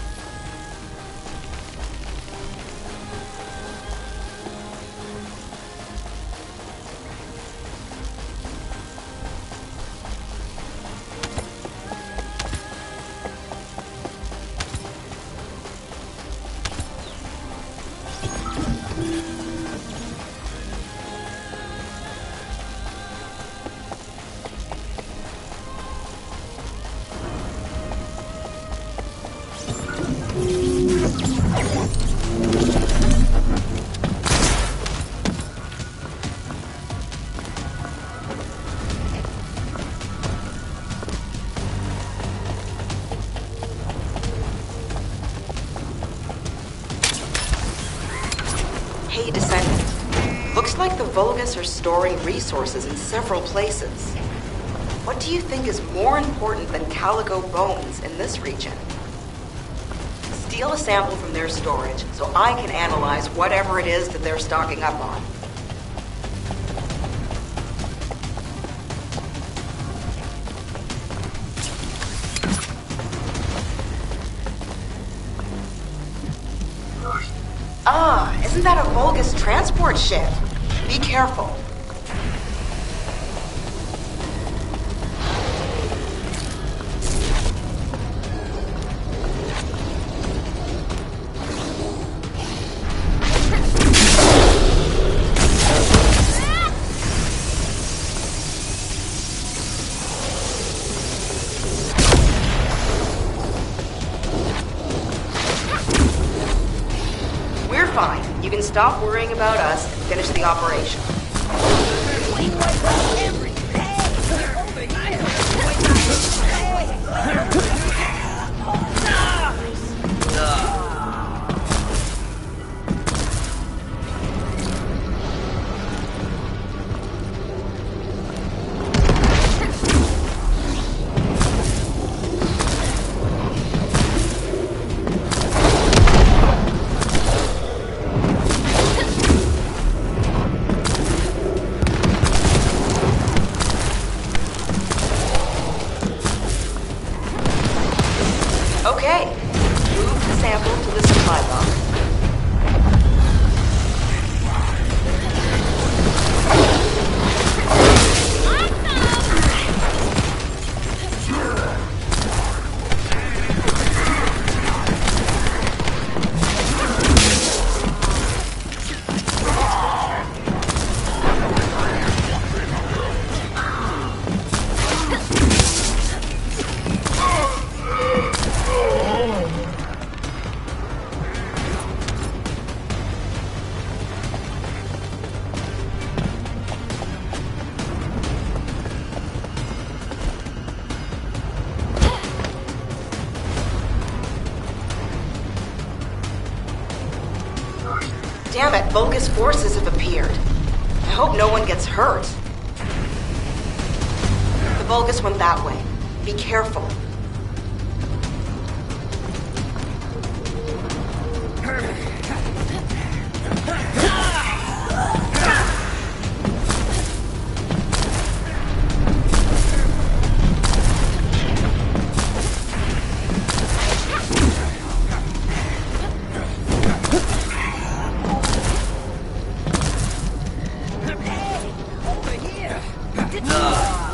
Hey, Descendant. Looks like the Vulgus are storing resources in several places. What do you think is more important than calico bones in this region? Steal a sample from their storage so I can analyze whatever it is that they're stocking up on. Isn't that a Vulgus transport ship? Be careful. Fine. You can stop worrying about us and finish the operation. Okay, move the sample to the supply box. Damn it, Vulgus forces have appeared. I hope no one gets hurt. The Vulgus went that way. Be careful.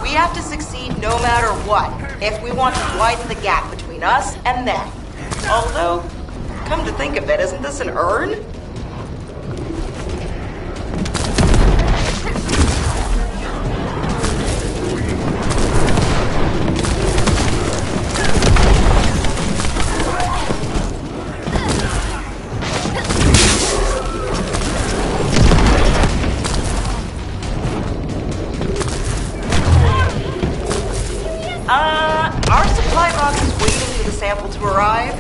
We have to succeed no matter what, if we want to widen the gap between us and them. Although, come to think of it, isn't this an urn? Our supply box is waiting for the sample to arrive.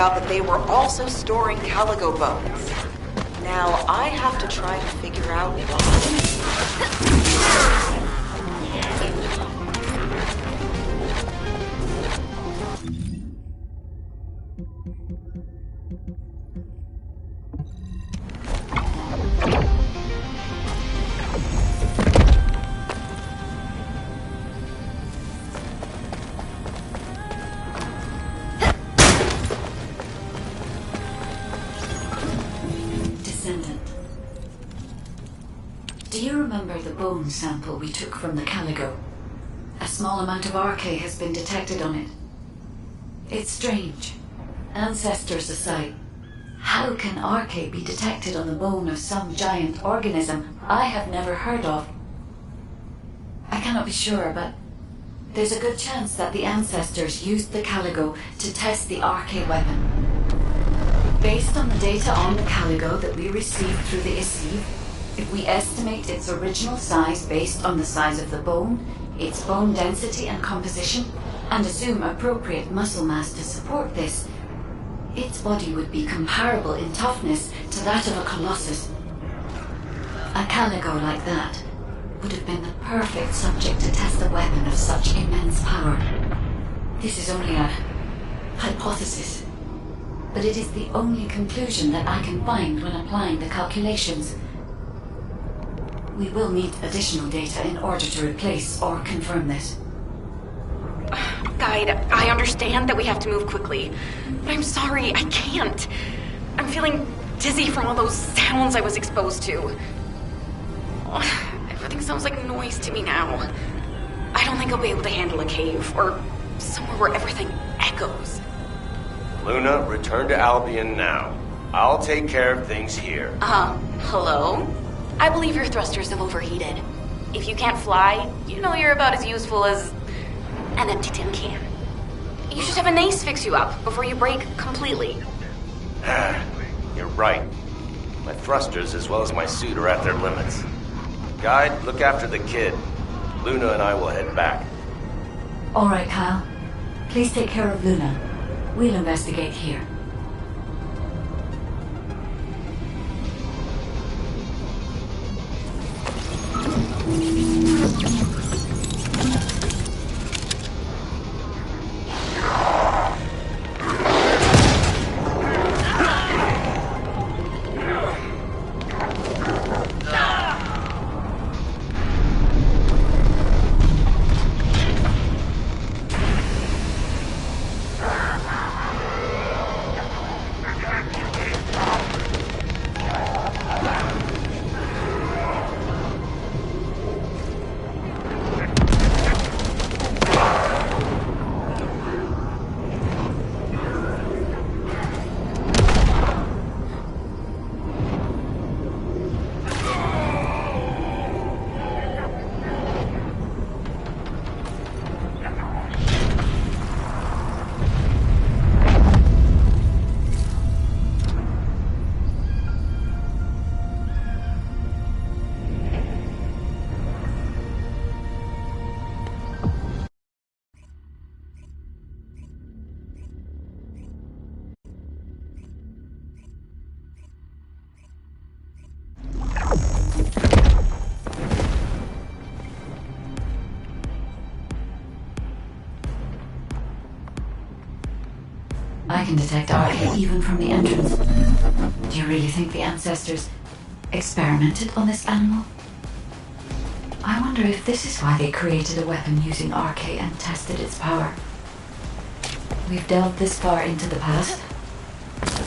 out that they were also storing Caligo bones. Now, I have to try to figure out why. Descendant. Do you remember the bone sample we took from the Caligo? A small amount of RK has been detected on it. It's strange. Ancestors aside, how can RK be detected on the bone of some giant organism I have never heard of? I cannot be sure, but there's a good chance that the ancestors used the Caligo to test the RK weapon. Based on the data on the Caligo that we received through the Isiv, if we estimate its original size based on the size of the bone, its bone density and composition, and assume appropriate muscle mass to support this, its body would be comparable in toughness to that of a colossus. A Caligo like that would have been the perfect subject to test a weapon of such immense power. This is only a hypothesis, but it is the only conclusion that I can find when applying the calculations. We will need additional data in order to replace or confirm this. Guide, I understand that we have to move quickly, but I'm sorry, I can't. I'm feeling dizzy from all those sounds I was exposed to. Everything sounds like noise to me now. I don't think I'll be able to handle a cave, or somewhere where everything echoes. Luna, return to Albion now. I'll take care of things here. Hello? I believe your thrusters have overheated. If you can't fly, you know you're about as useful as an empty tin can. You should have an ace fix you up before you break completely. You're right. My thrusters as well as my suit are at their limits. Guide, look after the kid. Luna and I will head back. All right, Kyle. Please take care of Luna. We'll investigate here. I can detect RK even from the entrance. Do you really think the ancestors experimented on this animal? I wonder if this is why they created a weapon using RK and tested its power. We've delved this far into the past.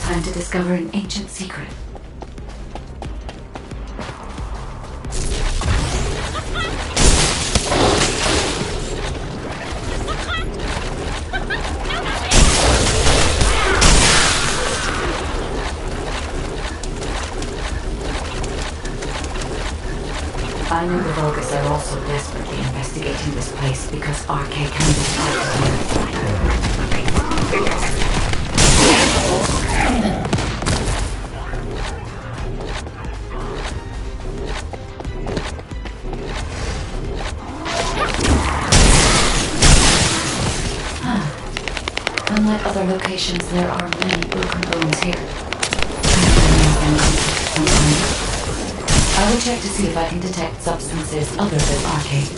Time to discover an ancient secret. I know the Vulgus are also desperately investigating this place because RK can be Unlike other other locations, there are many broken bones here. I will check to see if I can detect substances other than arcade.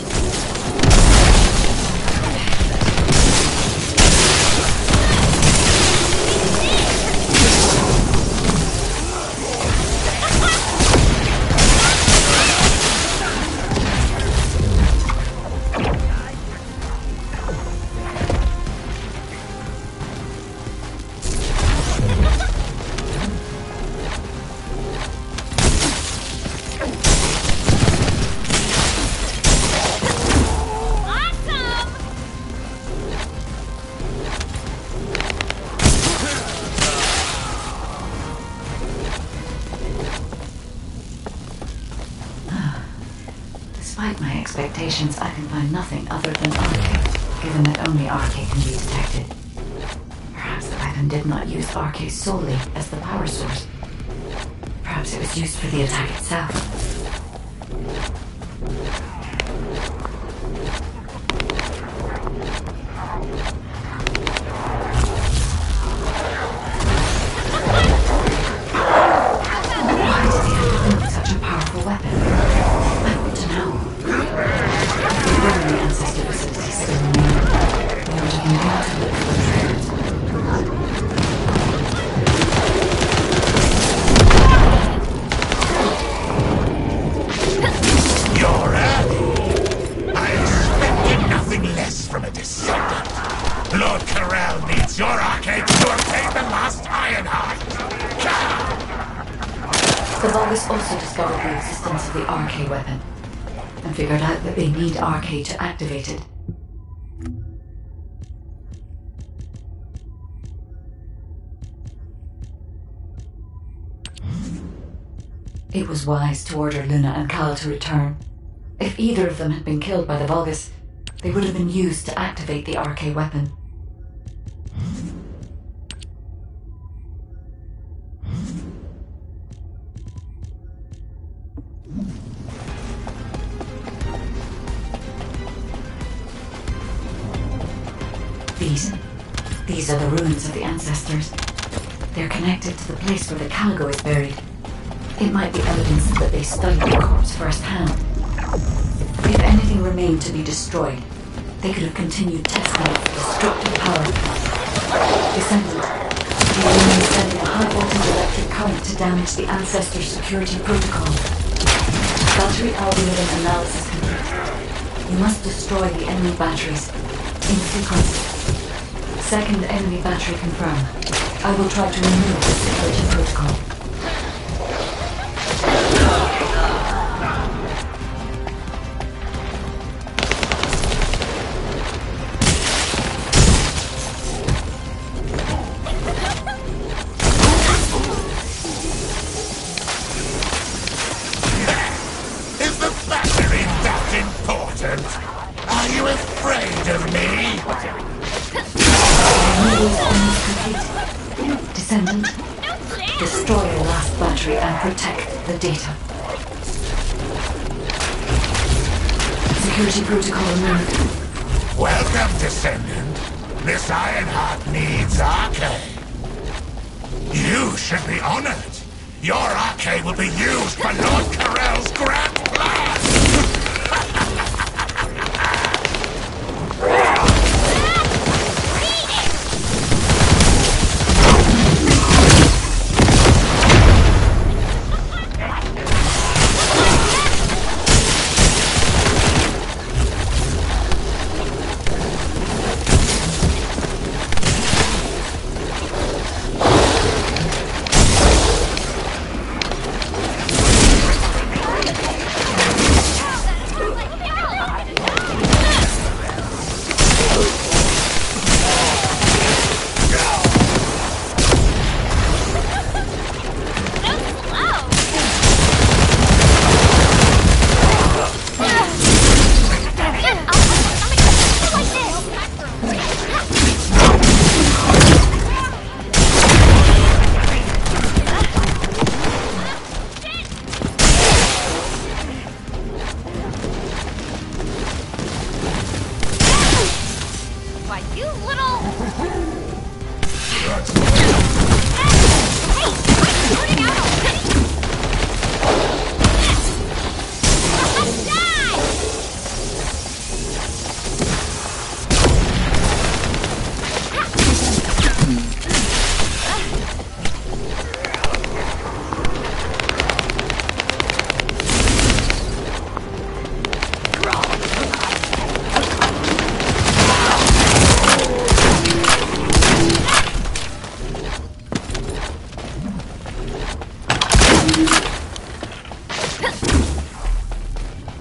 Despite my expectations, I can find nothing other than arcade, given that only arcade can be detected. Perhaps the weapon did not use arcade solely as the power source. Perhaps it was used for the attack itself. The Vulgus also discovered the existence of the arcade weapon, and figured out that they need arcade to activate it. It was wise to order Luna and Cal to return. If either of them had been killed by the Vulgus, they would have been used to activate the arcade weapon. These are the ruins of the ancestors. They're connected to the place where the Caligo is buried. It might be evidence that they studied the corpse firsthand. If anything remained to be destroyed, they could have continued testing its destructive power. Descendant, the enemy is sending a high-voltage electric current to damage the ancestors' security protocol. Battery algorithm analysis complete. You must destroy the enemy batteries in sequence. Second enemy battery confirmed. I will try to remove the security protocol. Is the battery that important? Are you afraid of me? Descendant, destroy the last battery and protect the data. Security protocol removed. Welcome, Descendant. This Ironheart needs arcade. You should be honored. Your arcade will be used for Lord Carell's grand plan.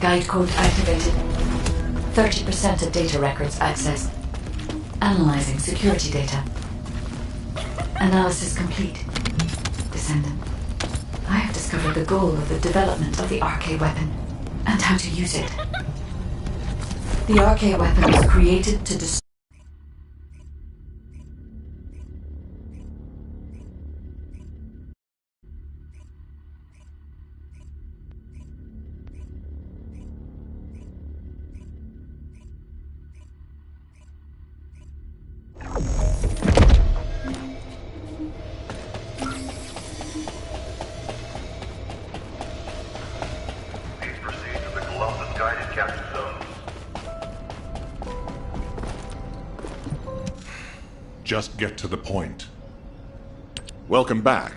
Guide code activated. 30% of data records accessed. Analyzing security data. Analysis complete. Descendant. I have discovered the goal of the development of the RK weapon, and how to use it. The RK weapon was created to destroy. Please proceed to the Colossus guided capture zone. Just get to the point. Welcome back.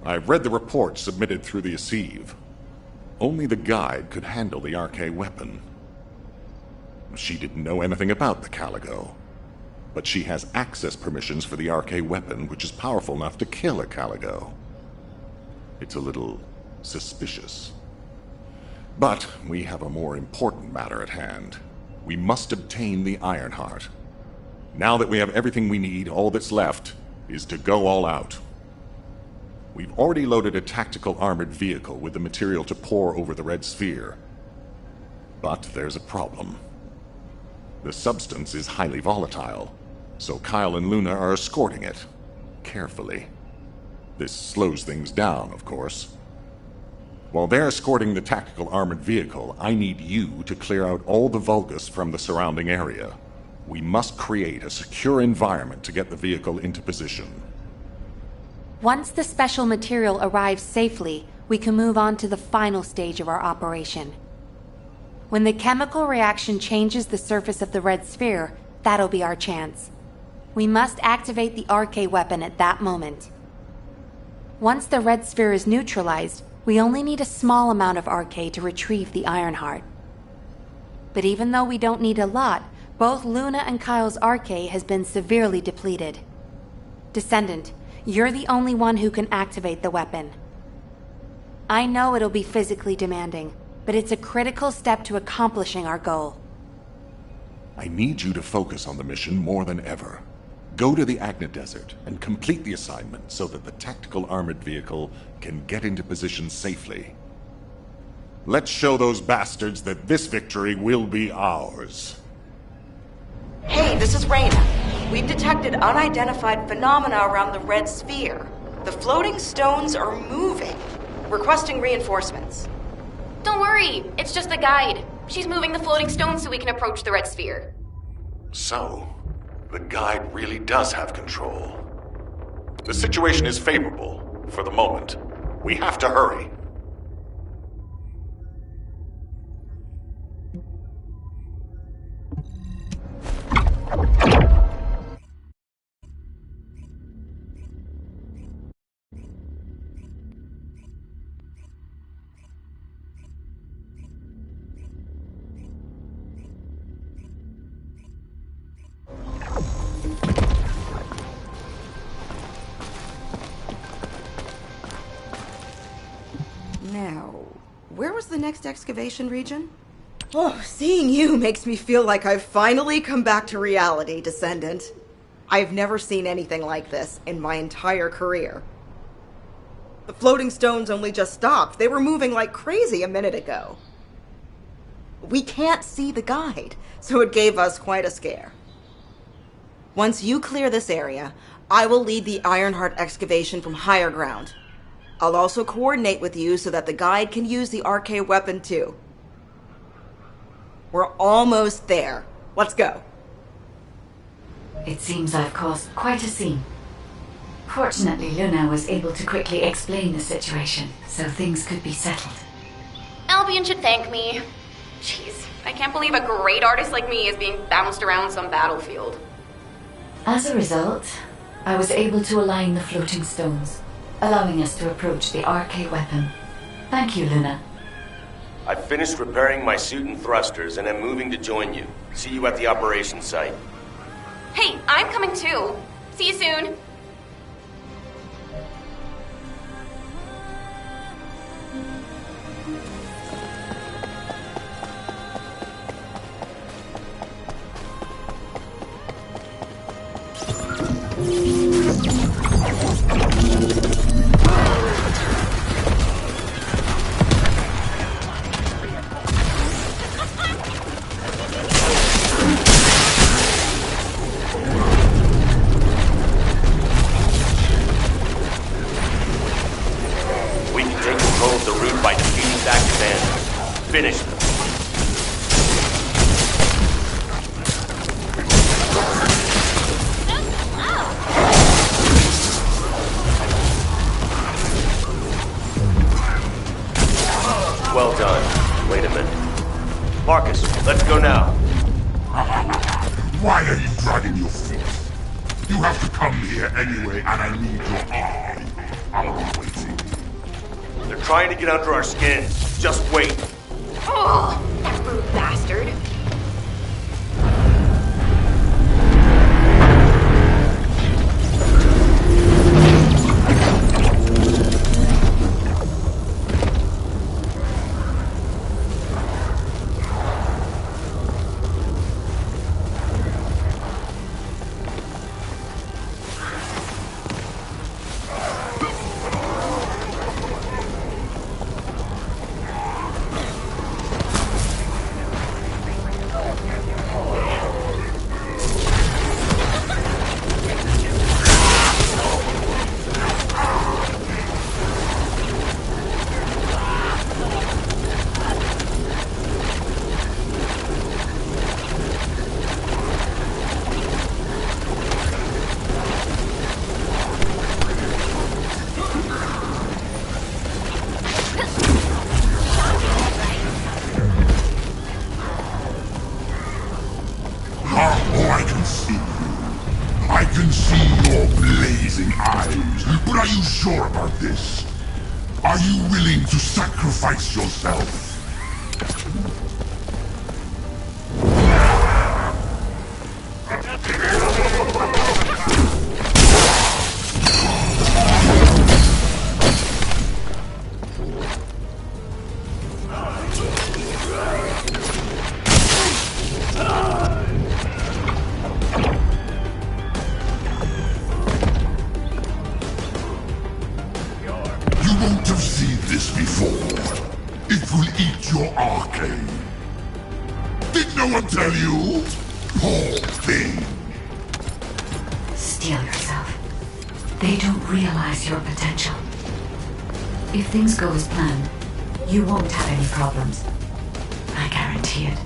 I've read the report submitted through the Assieve. Only the guide could handle the RK weapon. She didn't know anything about the Caligo, but she has access permissions for the RK weapon, which is powerful enough to kill a Caligo. It's a little suspicious. But we have a more important matter at hand. We must obtain the Ironheart. Now that we have everything we need, all that's left is to go all out. We've already loaded a tactical armored vehicle with the material to pour over the Red Sphere. But there's a problem. The substance is highly volatile, so Kyle and Luna are escorting it, carefully. This slows things down, of course. While they're escorting the tactical armored vehicle, I need you to clear out all the Vulgus from the surrounding area. We must create a secure environment to get the vehicle into position. Once the special material arrives safely, we can move on to the final stage of our operation. When the chemical reaction changes the surface of the Red Sphere, that'll be our chance. We must activate the RK weapon at that moment. Once the Red Sphere is neutralized, we only need a small amount of RK to retrieve the Ironheart. But even though we don't need a lot, both Luna and Kyle's RK has been severely depleted. Descendant, you're the only one who can activate the weapon. I know it'll be physically demanding, but it's a critical step to accomplishing our goal. I need you to focus on the mission more than ever. Go to the Agna Desert and complete the assignment so that the tactical armored vehicle can get into position safely. Let's show those bastards that this victory will be ours. Hey, this is Reyna. We've detected unidentified phenomena around the Red Sphere. The floating stones are moving. Requesting reinforcements. Don't worry, it's just the guide. She's moving the floating stones so we can approach the Red Sphere. So, the guide really does have control. The situation is favorable, for the moment. We have to hurry. Now, where was the next excavation region? Oh, seeing you makes me feel like I've finally come back to reality, Descendant. I've never seen anything like this in my entire career. The floating stones only just stopped. They were moving like crazy a minute ago. We can't see the guide, so it gave us quite a scare. Once you clear this area, I will lead the Ironheart excavation from higher ground. I'll also coordinate with you so that the guide can use the RK weapon too. We're almost there. Let's go. It seems I've caused quite a scene. Fortunately, Luna was able to quickly explain the situation, so things could be settled. Albion should thank me. Jeez, I can't believe a great artist like me is being bounced around some battlefield. As a result, I was able to align the floating stones, allowing us to approach the RK weapon. Thank you, Luna. I've finished repairing my suit and thrusters and am moving to join you. See you at the operations site. Hey, I'm coming too. See you soon. We can take control of the route by defeating back commanders. Finish them. Well done. Wait a minute. Marcus, let's go now. Why are you dragging your feet? You have to come here anyway, and I need your eye. I'll be waiting. They're trying to get under our skins. Just wait. Oh, that rude bastard. I can see your blazing eyes, but are you sure about this? Are you willing to sacrifice yourself? You won't have seen this before. It will eat your arcade. Did no one tell you? Poor thing. Steel yourself. They don't realize your potential. If things go as planned, you won't have any problems. I guarantee it.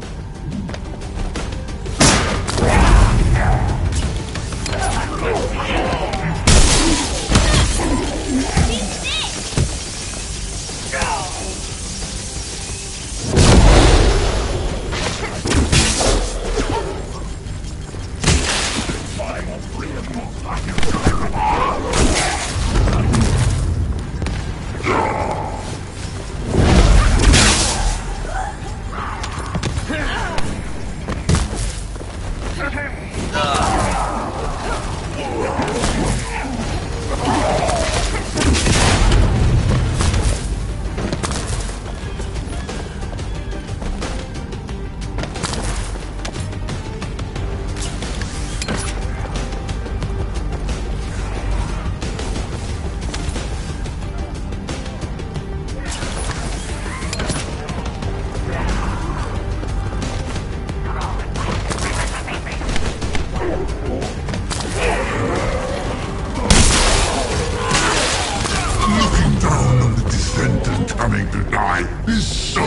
Looking down on the Descendant coming to die is so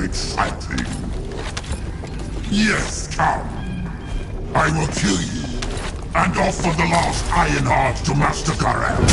exciting. Yes, come. I will kill you and offer the last Iron Heart to Master Karel.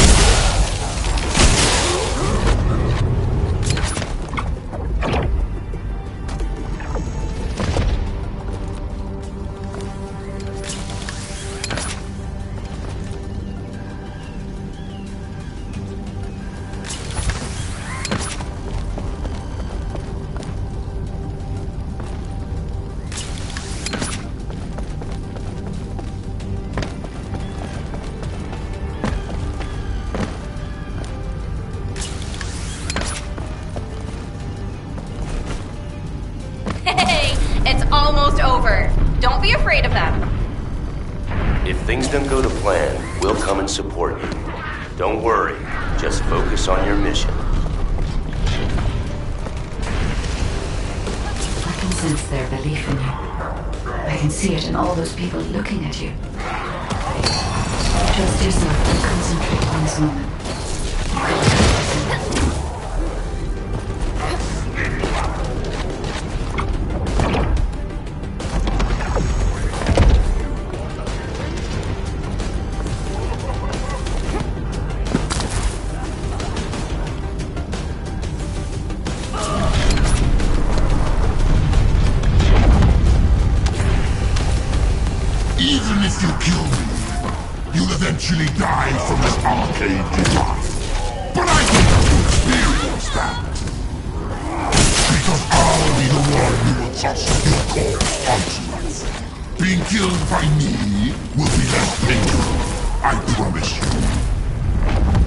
Don't be afraid of them. If things don't go to plan, we'll come and support you. Don't worry. Just focus on your mission. I can sense their belief in you. I can see it in all those people looking at you. Trust yourself and concentrate on this moment. Even if you kill me, you'll eventually die from this arcade device. But I get to experience that. Because I'll be the one who will toss your corpse onto it. Being killed by me will be less painful, I promise you.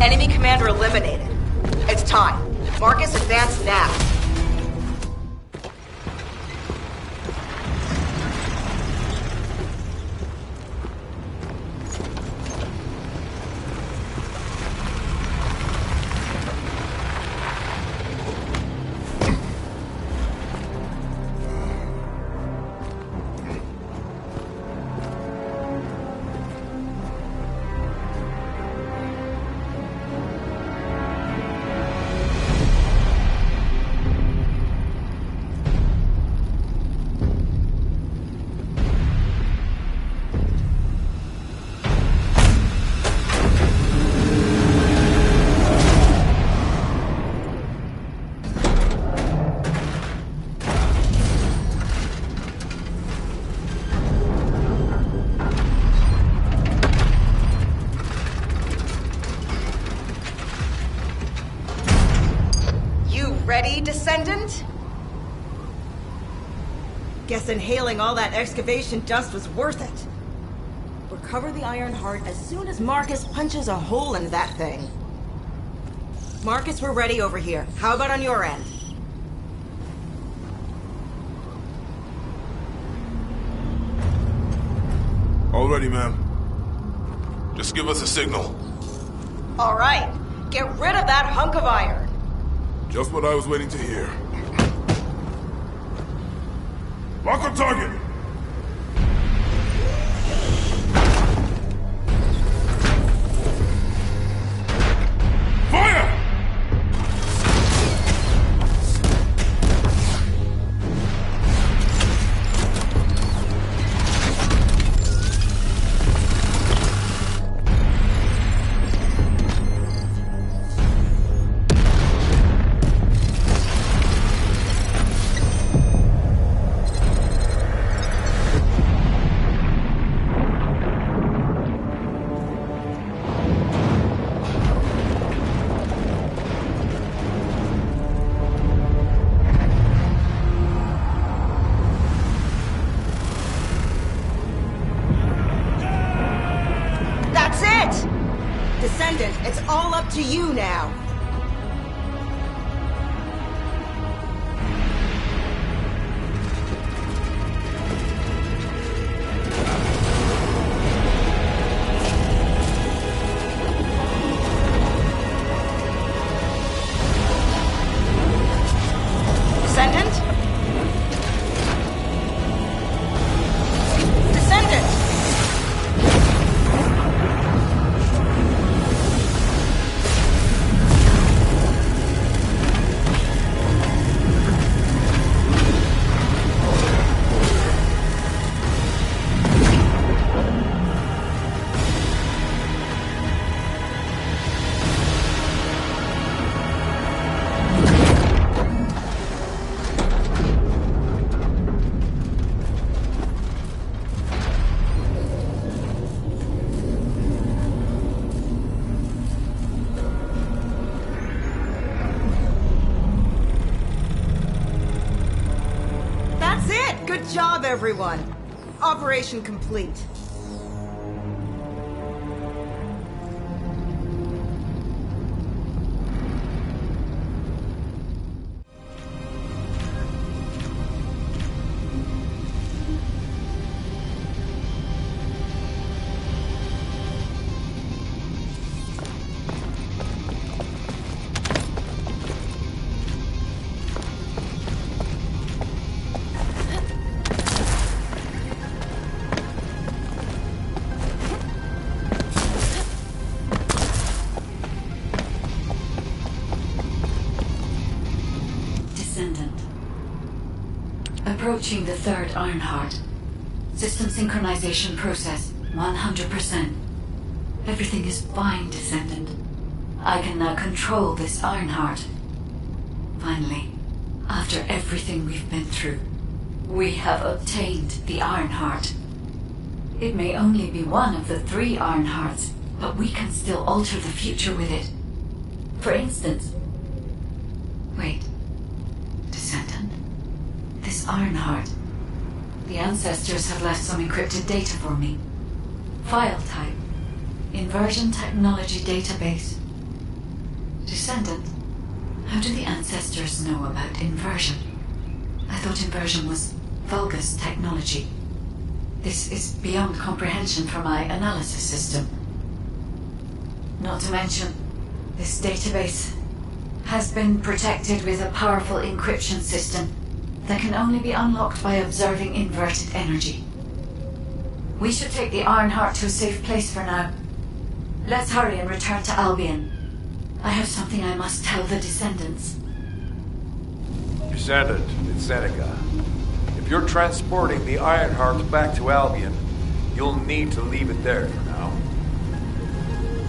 Enemy commander eliminated. It's time. Marcus, advance now. Ready, Descendant? Guess inhaling all that excavation dust was worth it. Recover the Iron Heart as soon as Marcus punches a hole in that thing. Marcus, we're ready over here. How about on your end? All ready, ma'am. Just give us a signal. All right. Get rid of that hunk of iron. Just what I was waiting to hear. Lock on target! Fire! Descendant, it's all up to you now. Descendant? Descendant! Good job, everyone. Operation complete. Descendant. Approaching the third Ironheart. System synchronization process 100%. Everything is fine, Descendant. I can now control this Ironheart. Finally, after everything we've been through, we have obtained the Ironheart. It may only be one of the 3 Ironhearts, but we can still alter the future with it. For instance... Wait. Descendant? This Ironheart. The ancestors have left some encrypted data for me. File type. Inversion Technology Database. Descendant, how do the ancestors know about inversion? I thought inversion was Vulgus technology. This is beyond comprehension for my analysis system. Not to mention, this database has been protected with a powerful encryption system that can only be unlocked by observing inverted energy. We should take the Ironheart to a safe place for now. Let's hurry and return to Albion. I have something I must tell the Descendants. Descendant, it's Seneca. If you're transporting the Ironheart back to Albion, you'll need to leave it there for now.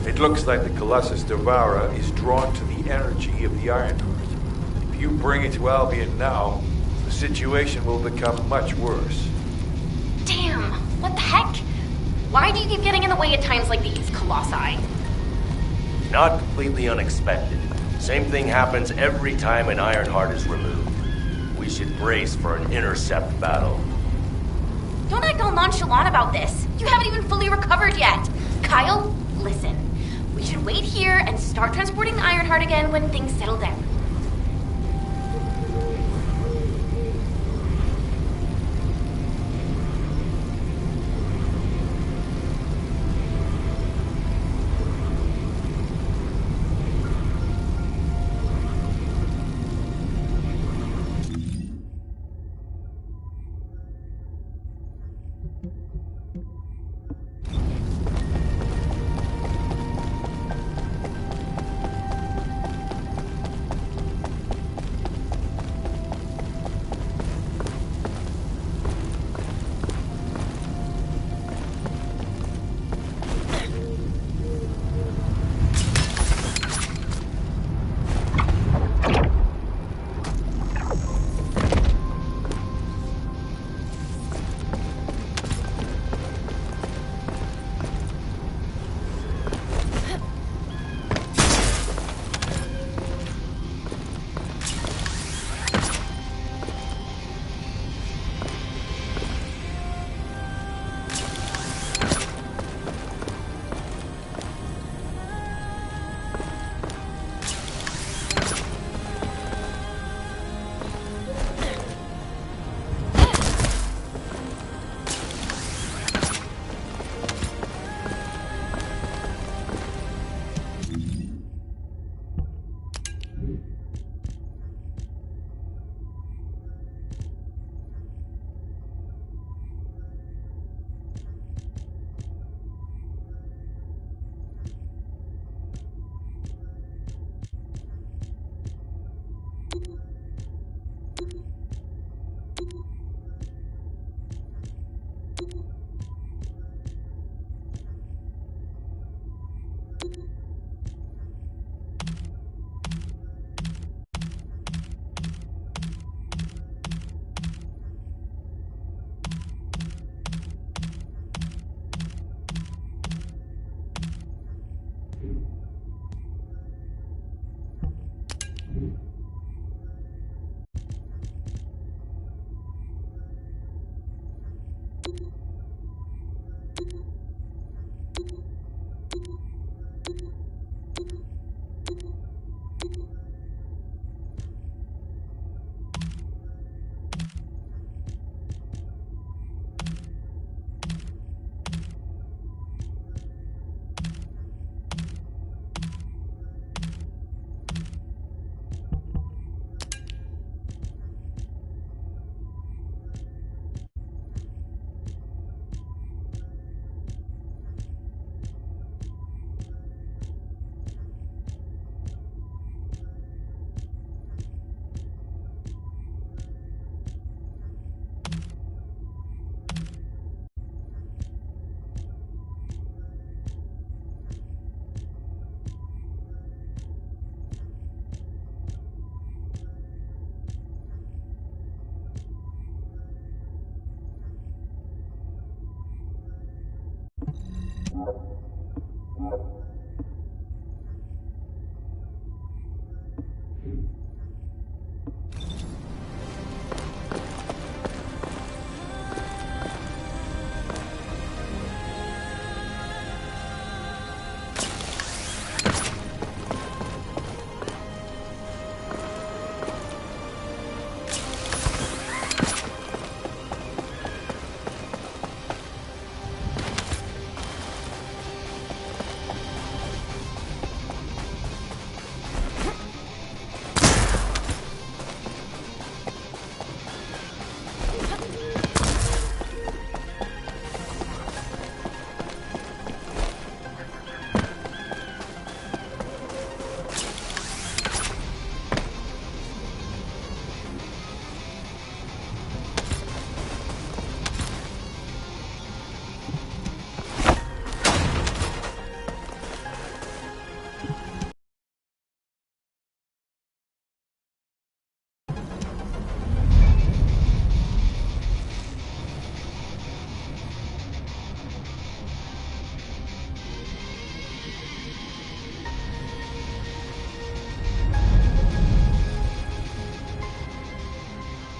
It looks like the Colossus Devourer is drawn to the energy of the Ironheart. If you bring it to Albion now, the situation will become much worse. Damn, what the heck? Why do you keep getting in the way at times like these, Colossi? Not completely unexpected. Same thing happens every time an Ironheart is removed. We should brace for an intercept battle. Don't act all nonchalant about this. You haven't even fully recovered yet. Kyle, listen. We should wait here and start transporting the Ironheart again when things settle down.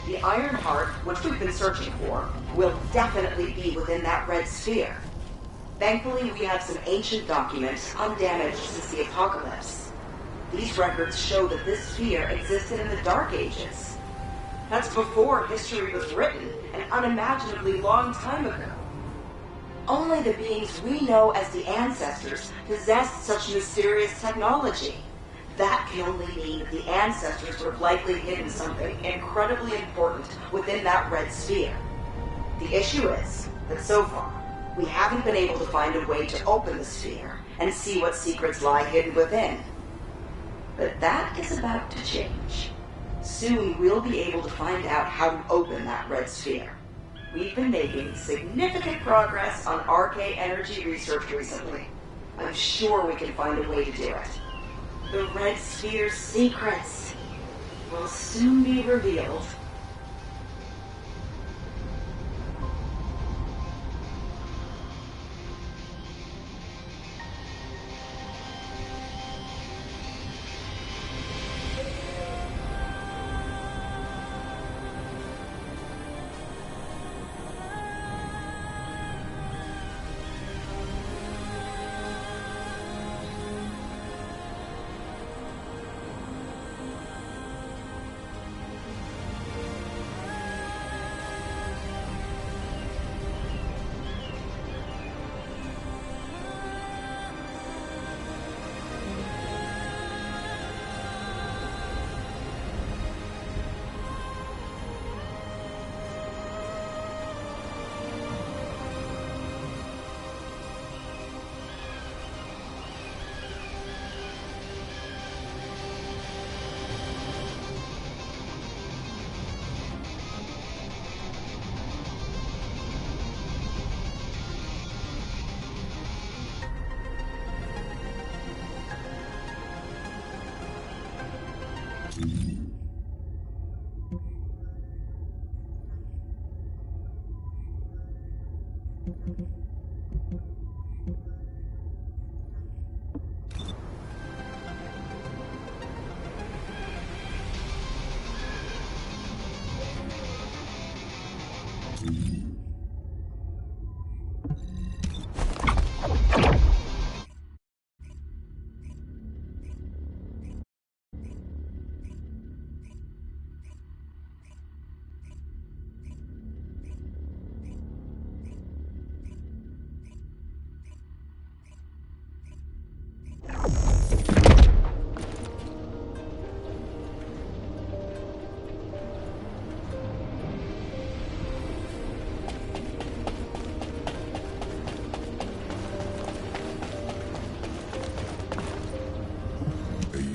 The Iron Heart, which we've been searching for, will definitely be within that red sphere. Thankfully, we have some ancient documents, undamaged since the apocalypse. These records show that this sphere existed in the Dark Ages. That's before history was written, an unimaginably long time ago. Only the beings we know as the Ancestors possessed such mysterious technology. That can only mean that the Ancestors would have likely hidden something incredibly important within that red sphere. The issue is that so far, we haven't been able to find a way to open the sphere and see what secrets lie hidden within. But that is about to change. Soon we'll be able to find out how to open that red sphere. We've been making significant progress on RK energy research recently. I'm sure we can find a way to do it. The red sphere's secrets will soon be revealed.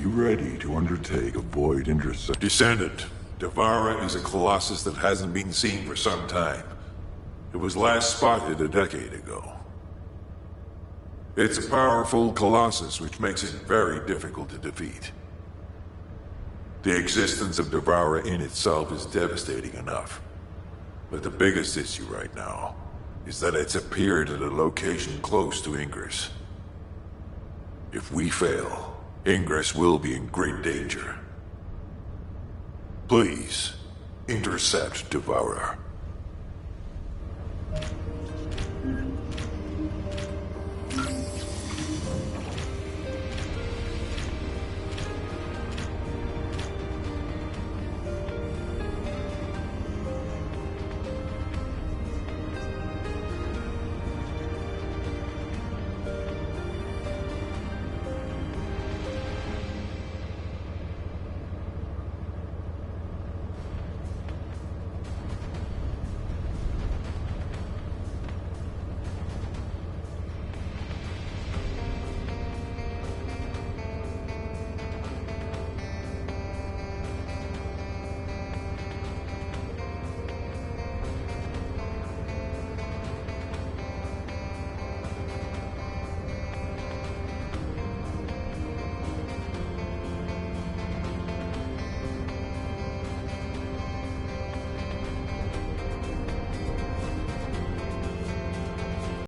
Ready to undertake a void intercept. Descendant, Devara is a colossus that hasn't been seen for some time. It was last spotted a decade ago. It's a powerful colossus which makes it very difficult to defeat. The existence of Devara in itself is devastating enough. But the biggest issue right now is that it's appeared at a location close to Ingress. If we fail, Ingress will be in great danger. Please, intercept Devara.